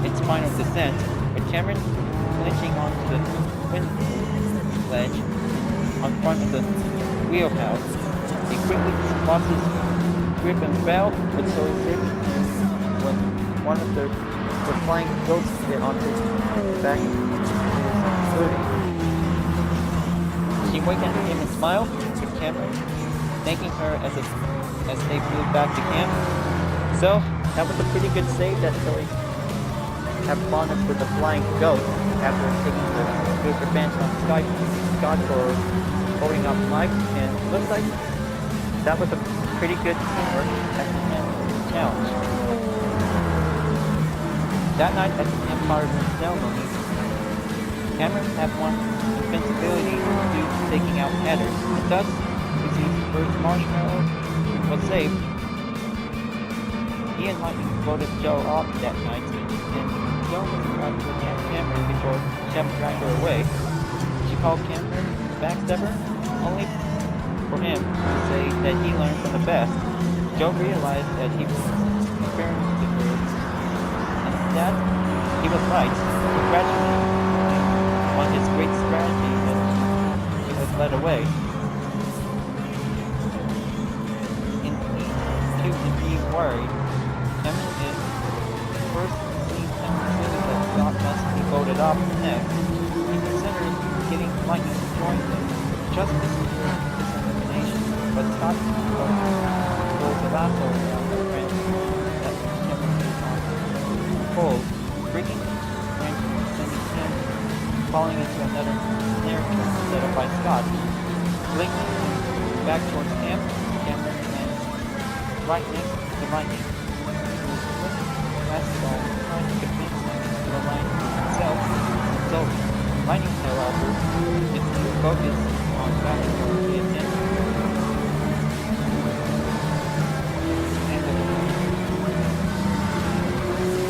its final descent, with Cameron clinching onto the twin ledge on front of the wheelhouse. He quickly lost his grip and fell, but so is it when one of the flying ghosts hit onto his back footing. She winked at him and smiled, with Cameron thanking her as they flew back to camp. So, that was a pretty good save that Zoe have bonded with the flying ghost after taking the good revenge on Scott for holding up Mike, and it looks like that was a pretty good teamwork at the end of the challenge. That night at the Empire ceremony, Cameron had won invincibility due to taking out Heather, and thus received the first marshmallow was saved. He and Lightning voted Joe off that night, and Joe was about to attack Cameron before Shep dragged her away. She called Cameron a backstabber, only for him to say that he learned from the best. Joe realized that he was comparing to her, and that he was right, congratulating him on his great strategy that he was led away. worried, Cameron is first seen and considers that Scott must be voted off next. He considers getting Lightning to join him just to secure his elimination, but Scott goes the last over around the Gran that Cameron is on full, breaking Gran and sending him falling into another snare trap set up by Scott. Blinking back towards camp, Cameron lands right next to Lightning, who is last of all trying to convince him to align with himself. So, Lightning, however, is to focus on battling for the attention. And the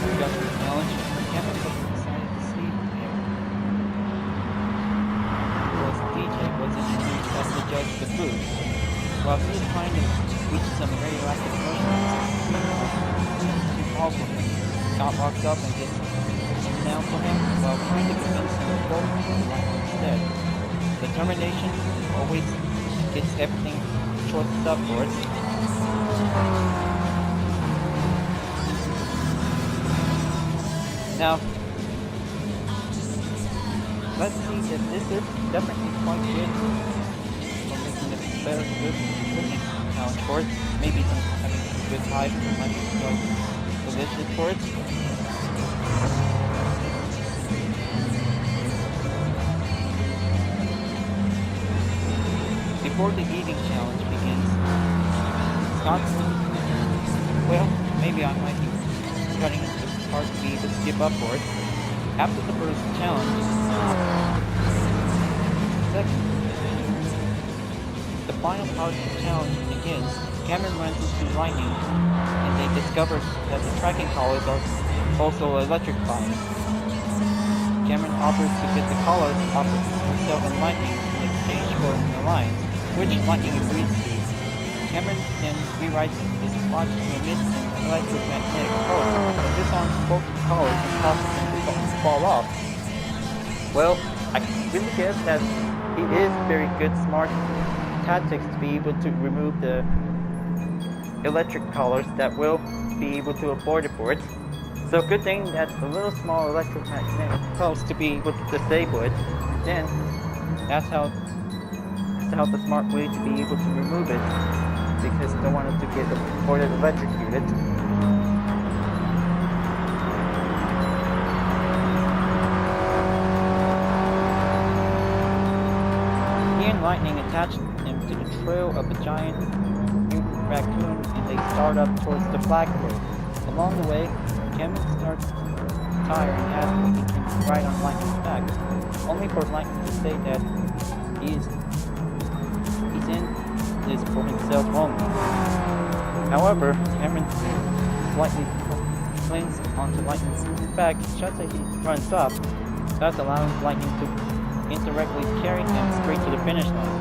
production challenge, Cameron was decided to see him. Was DJ was introduced as the judge of the food. While he was trying to reach some radioactive mushrooms to fall for him, Scott walks up and gets him down for him while trying to convince him to go for the Lightning instead. Determination always gets everything choices up for us. Now, let's see if this is definitely quite good for making it better good looking challenge for it. Maybe having some good hype might be quite delicious for it. Before the eating challenge begins, Scott, well, maybe I might be cutting into part to be able to skip up for it. After the first challenge, the final part of the challenge begins. Cameron runs into Lightning, and they discover that the tracking collars are also electrified. Cameron offers to get the collars off of himself and Lightning in exchange for an alliance, which Lightning agrees to. Cameron then rewrites his watch to emit an electromagnetic pulse, but disarms both collars and causes them to fall off. Well, I really guess that it is very good smart tactics to be able to remove the electric collars that will be able to avoid it for it. So good thing that the little small electromagnetic pulse to be able to disable it. Then that's how the smart way to be able to remove it, because they don't want it to get avoided electrocuted. He and Lightning attached him to the trail of a giant mutant raccoon, and they start up towards the flagpole. Along the way, Cameron starts tiring and asks if he can ride on Lightning's back, only for Lightning to say that he's in this for himself only. However, Cameron slightly clings onto Lightning's back just as he runs up, thus allowing Lightning to indirectly carry him straight to the finish line.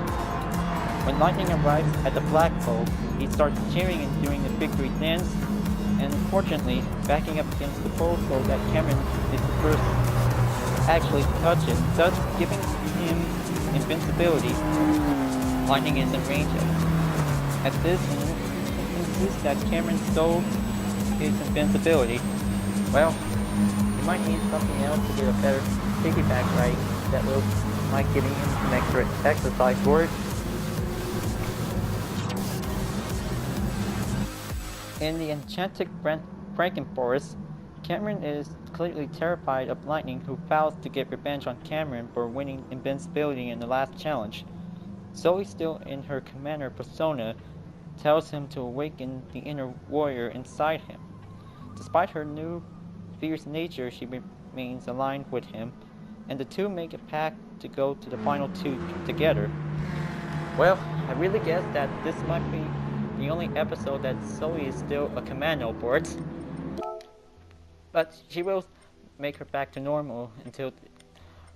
When Lightning arrives at the flagpole, he starts cheering and doing the victory dance, and unfortunately backing up against the pole so that Cameron is the first to actually touch it, thus giving him invincibility. Lightning is in range at this, and insists that Cameron stole his invincibility. Well, he might need something else to get a better piggyback ride that will might giving him some extra exercise for it. In the enchanted Frankenforest, Cameron is clearly terrified of Lightning, who vows to get revenge on Cameron for winning invincibility in the last challenge. Zoe, still in her commander persona, tells him to awaken the inner warrior inside him. Despite her new fierce nature, she remains aligned with him, and the two make a pact to go to the final two together. Well, I really guess that this might be the only episode that Zoe is still a commando for it. But she will make her back to normal until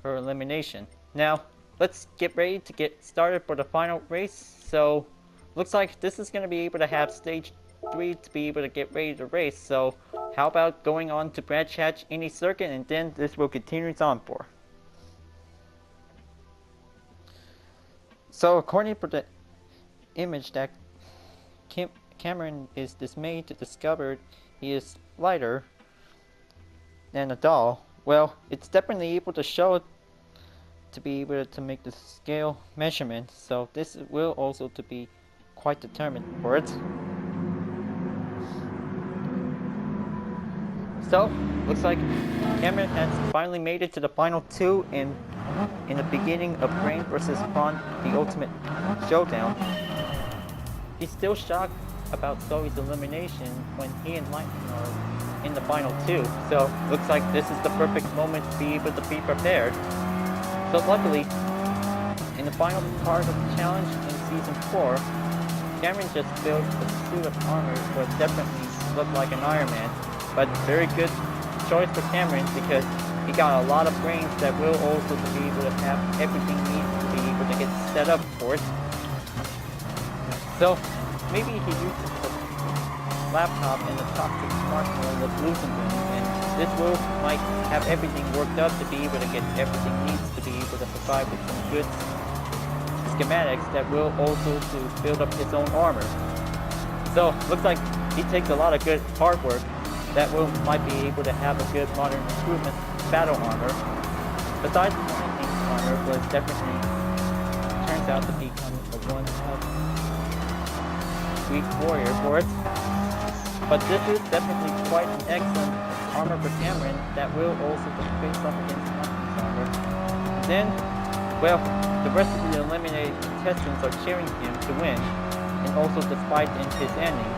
her elimination. Now, let's get ready to get started for the final race. So, looks like this is going to be able to have stage 3 to be able to get ready to race. So, how about going on to Branch Hatch any circuit, and then this will continue on for. So, according to the image that Cameron is dismayed to discover he is lighter than a doll. Well, it's definitely able to show to be able to make the scale measurement, so this will also to be quite determined for it. So, looks like Cameron has finally made it to the final two in the beginning of Gran vs. Gran, the Ultimate Showdown. He's still shocked about Zoe's elimination when he and Lightning are in the final two, so looks like this is the perfect moment to be able to be prepared. So luckily, in the final part of the challenge in Season 4, Cameron just built a suit of armor that definitely looked like an Iron Man, but very good choice for Cameron because he got a lot of brains that will also be able to have everything needed to be able to get set up for it. So maybe he uses the laptop and the toxic smartphone of Lusenburg, and this will might have everything worked up to be able to get everything needs to be able to provide with some good schematics that will also to build up his own armor. So looks like he takes a lot of good hard work that will might be able to have a good modern improvement battle armor. Besides the Lightning armor was definitely turns out to become a one of weak warrior for it. But this is definitely quite an excellent armor for Cameron that will also face off against Lightning's armor. And then, well, the rest of the eliminated contestants are cheering him to win, and also despite in his ending.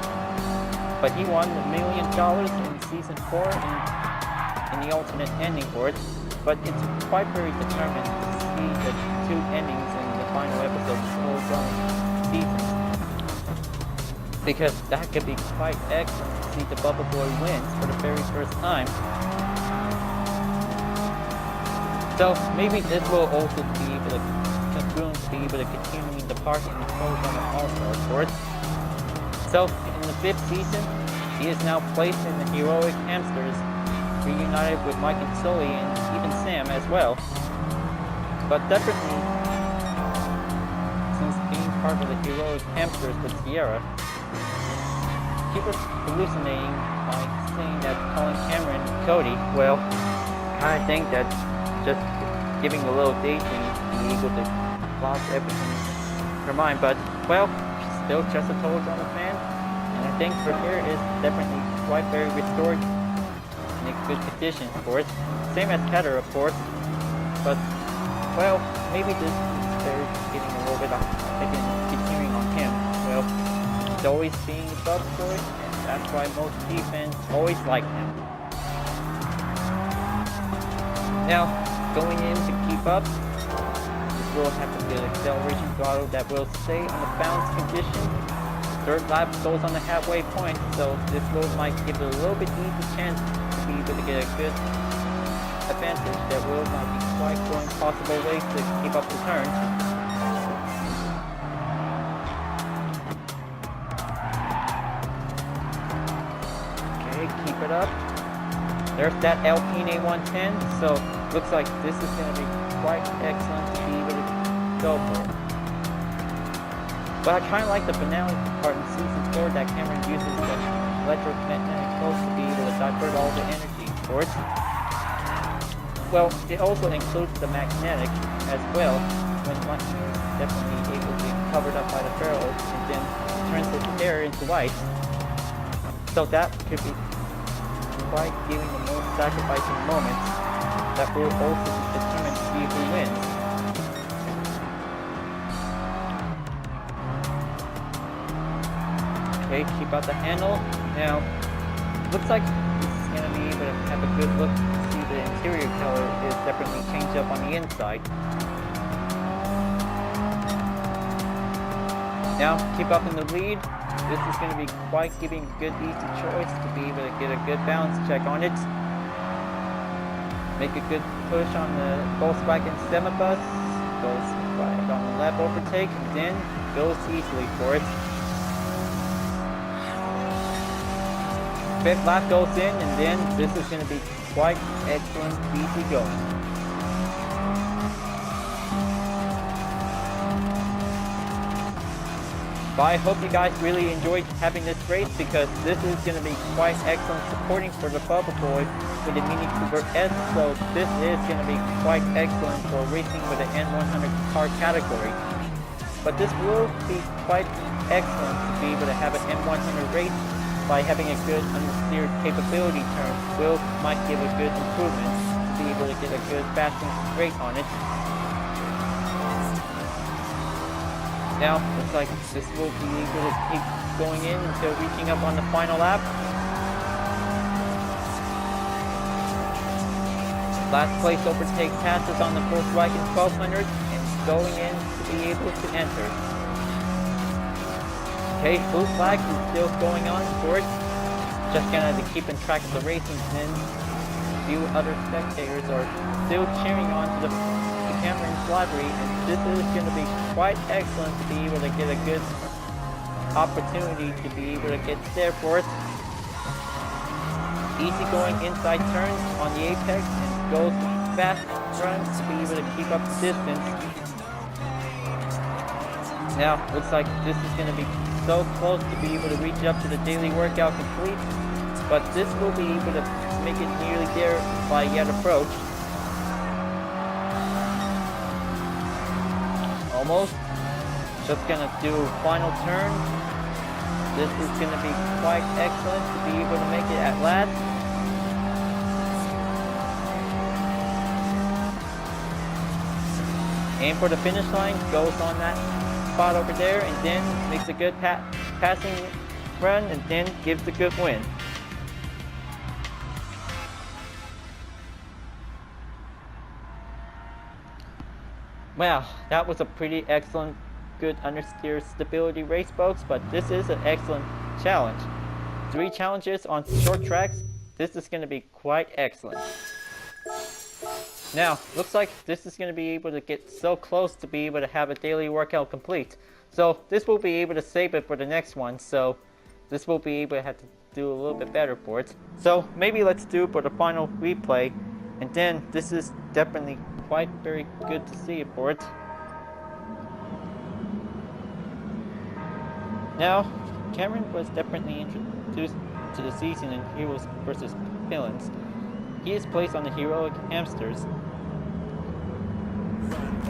But he won $1 million in Season 4 in the alternate ending for it, but it's quite very determined to see the two endings in the final episode of the whole season. Because that could be quite excellent to see the Bubble Boy wins for the very first time. So maybe this will also be able to conclude to be able to continue the part in the program of All-Star for it. So in the 5th season, he is now placed in the Heroic Hamsters, reunited with Mike and Sully and even Sam as well. But definitely, since being part of the Heroic Hamsters with Sierra, he was hallucinating by saying that calling Cameron Cody. Well, I think that just giving a little daydream to be able to lost everything in her mind. But, well, she's still just a total drama fan. And I think her hair is definitely quite very restored in a good condition for it. Same as Heather, of course. But, well, maybe this is very getting a little bit off, continuing on him. Well, he's always being a tough boy, and that's why most fans always like him. Now, going in to keep up, this will have to be an acceleration throttle that will stay on the balance condition. Third lap goes on the halfway point, so this will might give it a little bit easy chance to be able to get a good advantage that will might be quite going possible ways to keep up the turn. Okay, keep it up. There's that Alpine A110, so looks like this is going to be quite excellent to be able to go for. But I kind of like the finale part in Season 4 that Cameron uses the electromagnetic pulse to be able to divert all the energy for it. Well, it also includes the magnetic as well, when Lightning is definitely able to be covered up by the barrel and then turns the air into white. So that could be quite giving the most sacrificing moments that will also determine to see who wins. Okay, keep out the handle. Now, looks like this is going to be able to have a good look to see the interior color is definitely changed up on the inside. Now, keep up in the lead. This is going to be quite giving a good easy choice to be able to get a good balance check on it. Make a good push on the Volkswagen Semibus. Goes right on the lap overtake and then goes easily for it. 5th lap goes in, and then this is going to be quite excellent, easy going. But I hope you guys really enjoyed having this race, because this is going to be quite excellent supporting for the Bubble Boy with the Mini Cooper S. So this is going to be quite excellent for racing with the N100 car category. But this will be quite excellent to be able to have an N100 race by having a good understeer capability turn. Might give a good improvement to be able to get a good passing rate on it. Now, looks like this will be able to keep going in until reaching up on the final lap. Last place overtake passes on the Volkswagen 1200 and going in to be able to enter. Okay, blue flag is still going on for it. Just gonna have to keep in track of the racing pin. A few other spectators are still cheering on to the Cameron's Livery, and this is going to be quite excellent to be able to get a good opportunity to be able to get there for it. Easy going inside turns on the apex and goes fast runs to be able to keep up the distance. Now, looks like this is going to be so close to be able to reach up to the daily workout complete, but this will be able to make it nearly there by yet approach. Almost. Just gonna do final turn. This is gonna be quite excellent to be able to make it at last. Aim for the finish line, goes on that spot over there, and then makes a good passing run, and then gives a good win. Wow, that was a pretty excellent, good understeer stability race, folks, but this is an excellent challenge. 3 challenges on short tracks. This is going to be quite excellent. Now, looks like this is going to be able to get so close to be able to have a daily workout complete. So this will be able to save it for the next one, so this will be able to have to do a little bit better for it. So maybe let's do it for the final replay, and then this is definitely quite very good to see it for it. Now, Cameron was definitely introduced to the season in Heroes vs. Villains. He is placed on the heroic hamsters,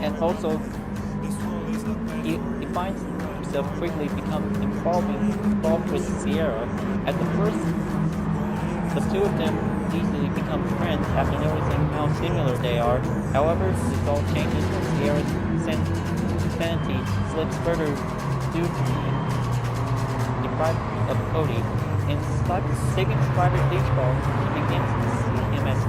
and also he finds himself quickly involved with Sierra. At the first, the two of them easily become friends after noticing how similar they are. However, this all changes when Sierra's sanity slips further due to being deprived of Cody. In taking Spider Beach Ball, he begins to see him as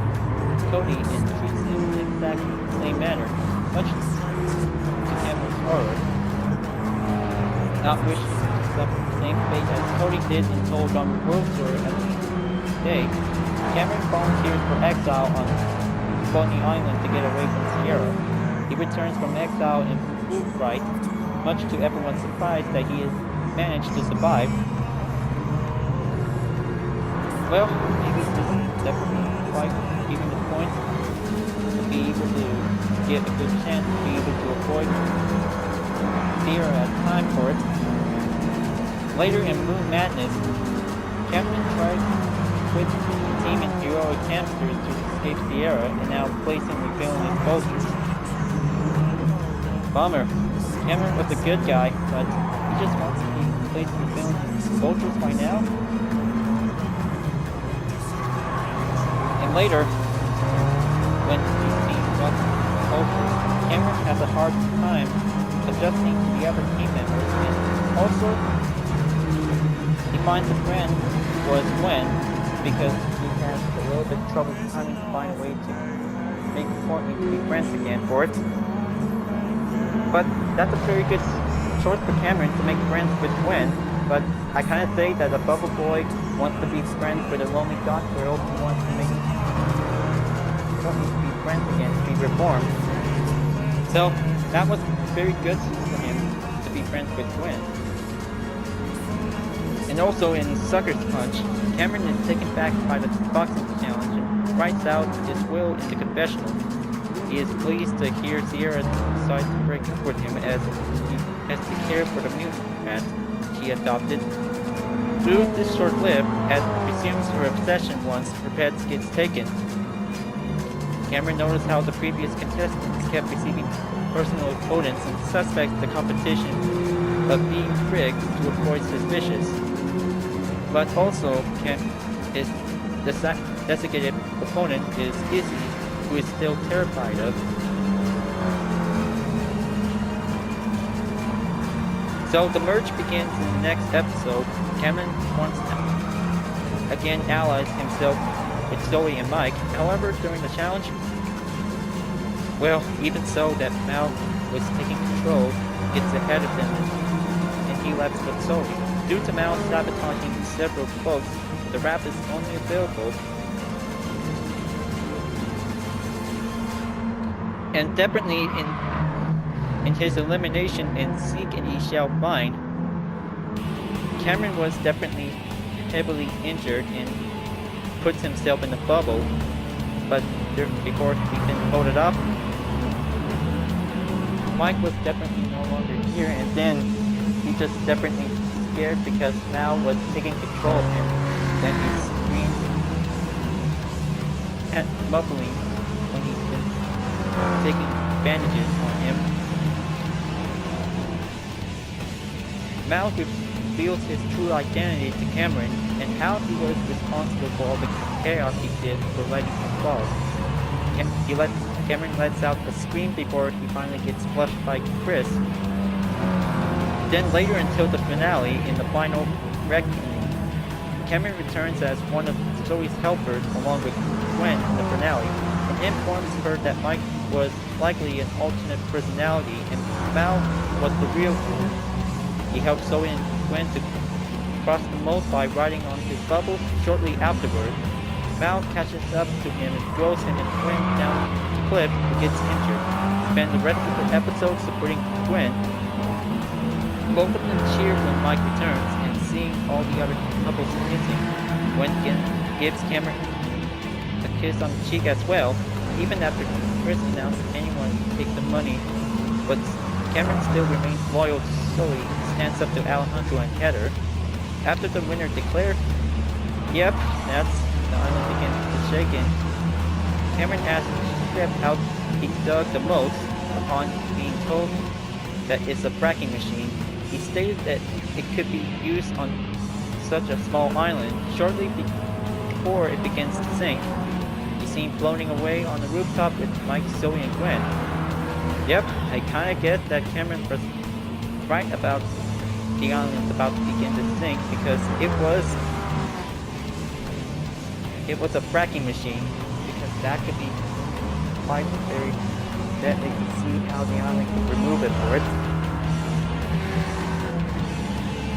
Cody and treats him in the exact same manner, much to Cameron's horror. Not wishing to suffer the same fate as Cody did and told on World Tour at the day, Cameron volunteers for exile on Boney Island to get away from Sierra. He returns from exile in full fright, much to everyone's surprise that he has managed to survive. Well, maybe this is definitely quite giving the point to be able to get a good chance to be able to avoid Sierra at time for it. Later in Moon Madness, Cameron tries to quit team in heroic hamsters to escape Sierra and now placing the villain in Vultures. Bummer. Cameron was a good guy, but he just wants to be placed in the villain in Vultures by now. And later, when he sees what's Vultures, Cameron has a hard time adjusting to the other team members, and also he finds a friend was Gwen, because he has a little bit of trouble trying to find a way to make Courtney to be friends again for it. But that's a very good choice for Cameron to make friends with Gwen, but I kind of say that a Bubble Boy wants to be friends with a lonely dot girl who wants to make Courtney to be friends again, to be reformed. So that was very good for him to be friends with Gwen. And also in Sucker's Punch, Cameron is taken back by the boxing challenge and writes out his will in the confessional. He is pleased to hear Sierra decide to break up with him as he has to care for the mutant rat. she adopted. Through this short lived, as resumes her obsession once her pets gets taken. Cameron noticed how the previous contestants kept receiving personal opponents and suspects the competition of being rigged to avoid suspicious. But also, the designated opponent is Izzy, who is still terrified of. So the merge begins in the next episode. Cameron once again allies himself with Zoe and Mike. However, during the challenge, well, even so, that Mal was taking control, gets ahead of them, and he left with Zoe. Due to Mal sabotaging several boats, the wrap is only available. And definitely in his elimination in Seek and Ye Shall Find, Cameron was definitely heavily injured and puts himself in a bubble, but before he can hold it up, Mike was definitely no longer here, and then he just definitely scared because Mal was taking control of him. Then he screams at muffling when he's been taking bandages on him. Mal reveals his true identity to Cameron and how he was responsible for all the chaos he did for letting him fall. Cameron lets out a scream before he finally gets flushed by Chris. Then later until the finale, in the final reckoning, Cameron returns as one of Zoe's helpers along with Gwen in the finale and informs her that Mike was likely an alternate personality and Mal was the real one. He helped Zoe and Gwen to cross the moat by riding on his bubble. Shortly afterward, Mal catches up to him and throws him and Gwen down the cliff who gets injured. Spend the rest of the episode supporting Gwen. Both of them cheer when Mike returns, and seeing all the other couples kissing, Gwen gives Cameron a kiss on the cheek as well, even after Chris announces anyone take the money, but Cameron still remains loyal to Zoe and stands up to Alejandro and Heather. After the winner declared, yep, that's the island begins to shake in. Cameron asked Step how he dug the most upon being told that it's a fracking machine. He stated that it could be used on such a small island. Shortly before it begins to sink, he's seen floating away on the rooftop with Mike, Zoe, and Gwen. Yep, I kinda get that Cameron was right about the island's about to begin to sink because it was a fracking machine, because that could be quite very deadly to see how the island could remove it for it.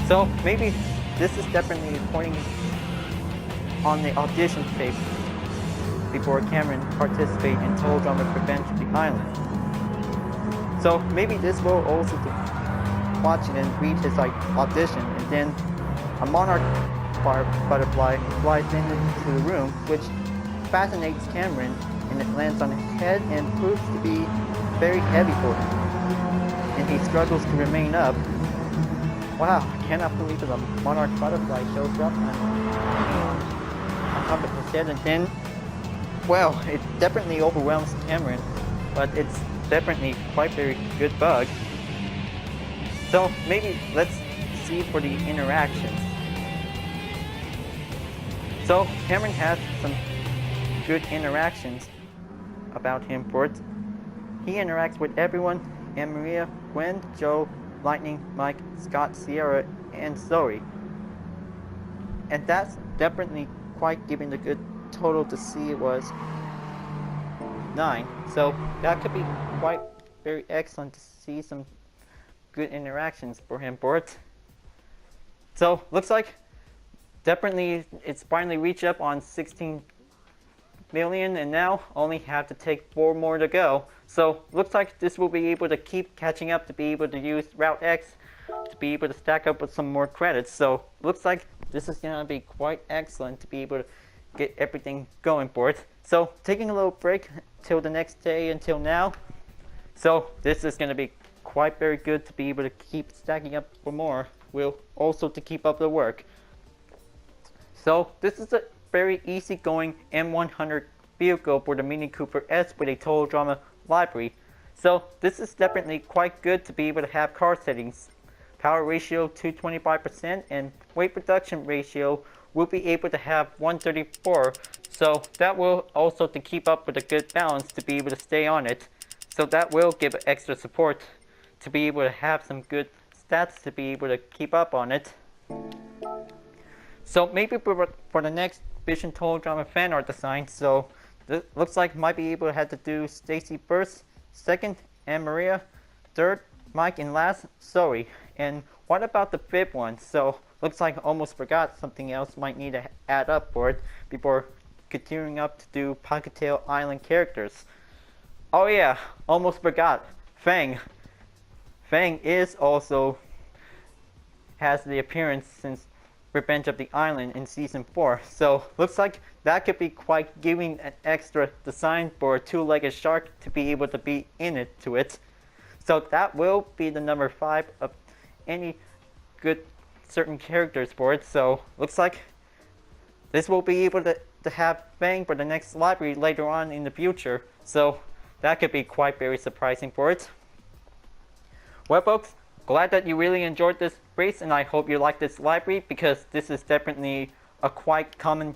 So maybe this is definitely pointing on the audition tape before Cameron participated in Total Drama Revenge of the Island. So maybe this will also watch it and read his audition, and then a monarch butterfly flies into the room, which fascinates Cameron, and it lands on his head and proves to be very heavy for him. And he struggles to remain up. Wow, I cannot believe that a monarch butterfly shows up on top of his head, and then, well, it definitely overwhelms Cameron, but it's definitely quite very good bug. So maybe let's see for the interactions. So Cameron has some good interactions about him for it. He interacts with everyone: Anne Maria, Gwen, Joe, Lightning, Mike, Scott, Sierra, and Zoe. And that's definitely quite giving the good total to see it was 9. So that could be quite very excellent to see some good interactions for him for it. So looks like definitely it's finally reached up on 16 million, and now only have to take 4 more to go. So looks like this will be able to keep catching up to be able to use Route X to be able to stack up with some more credits. So looks like this is going to be quite excellent to be able to get everything going for it. So taking a little break till the next day until now. So this is going to be quite very good to be able to keep stacking up for more. will also to keep up the work. So this is a very easygoing M100 vehicle for the Mini Cooper S with a Total Drama library. So this is definitely quite good to be able to have car settings. Power ratio 225% and weight reduction ratio will be able to have 134. So that will also to keep up with a good balance to be able to stay on it. So that will give extra support to be able to have some good stats to be able to keep up on it. So maybe for the next Vision Total Drama fan art design, so this looks like might be able to have to do Stacy first, second, and Maria, third, Mike, and last, Zoe. And what about the fifth one? So looks like I almost forgot something else might need to add up for it before continuing up to do Pockettail Island characters. Oh yeah, almost forgot. Fang. Fang is also has the appearance since Revenge of the Island in Season 4. So looks like that could be quite giving an extra design for a two-legged shark to be able to be in it to it. So that will be the number 5 of any good certain characters for it. So looks like this will be able to have Fang for the next library later on in the future. So that could be quite very surprising for it. Well folks, glad that you really enjoyed this race, and I hope you like this library, because this is definitely a quite common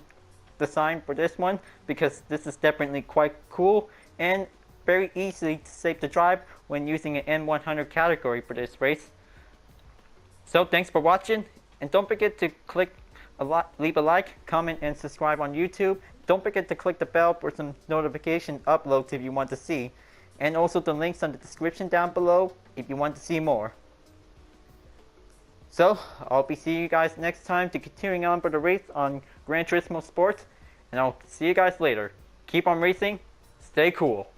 design for this one, because this is definitely quite cool and very easy to safe to drive when using an M100 category for this race. So thanks for watching, and don't forget to leave a like, comment, and subscribe on YouTube. Don't forget to click the bell for some notification uploads if you want to see, and also the links on the description down below if you want to see more. So I'll be seeing you guys next time to continuing on for the race on Gran Turismo Sport, and I'll see you guys later. Keep on racing, stay cool.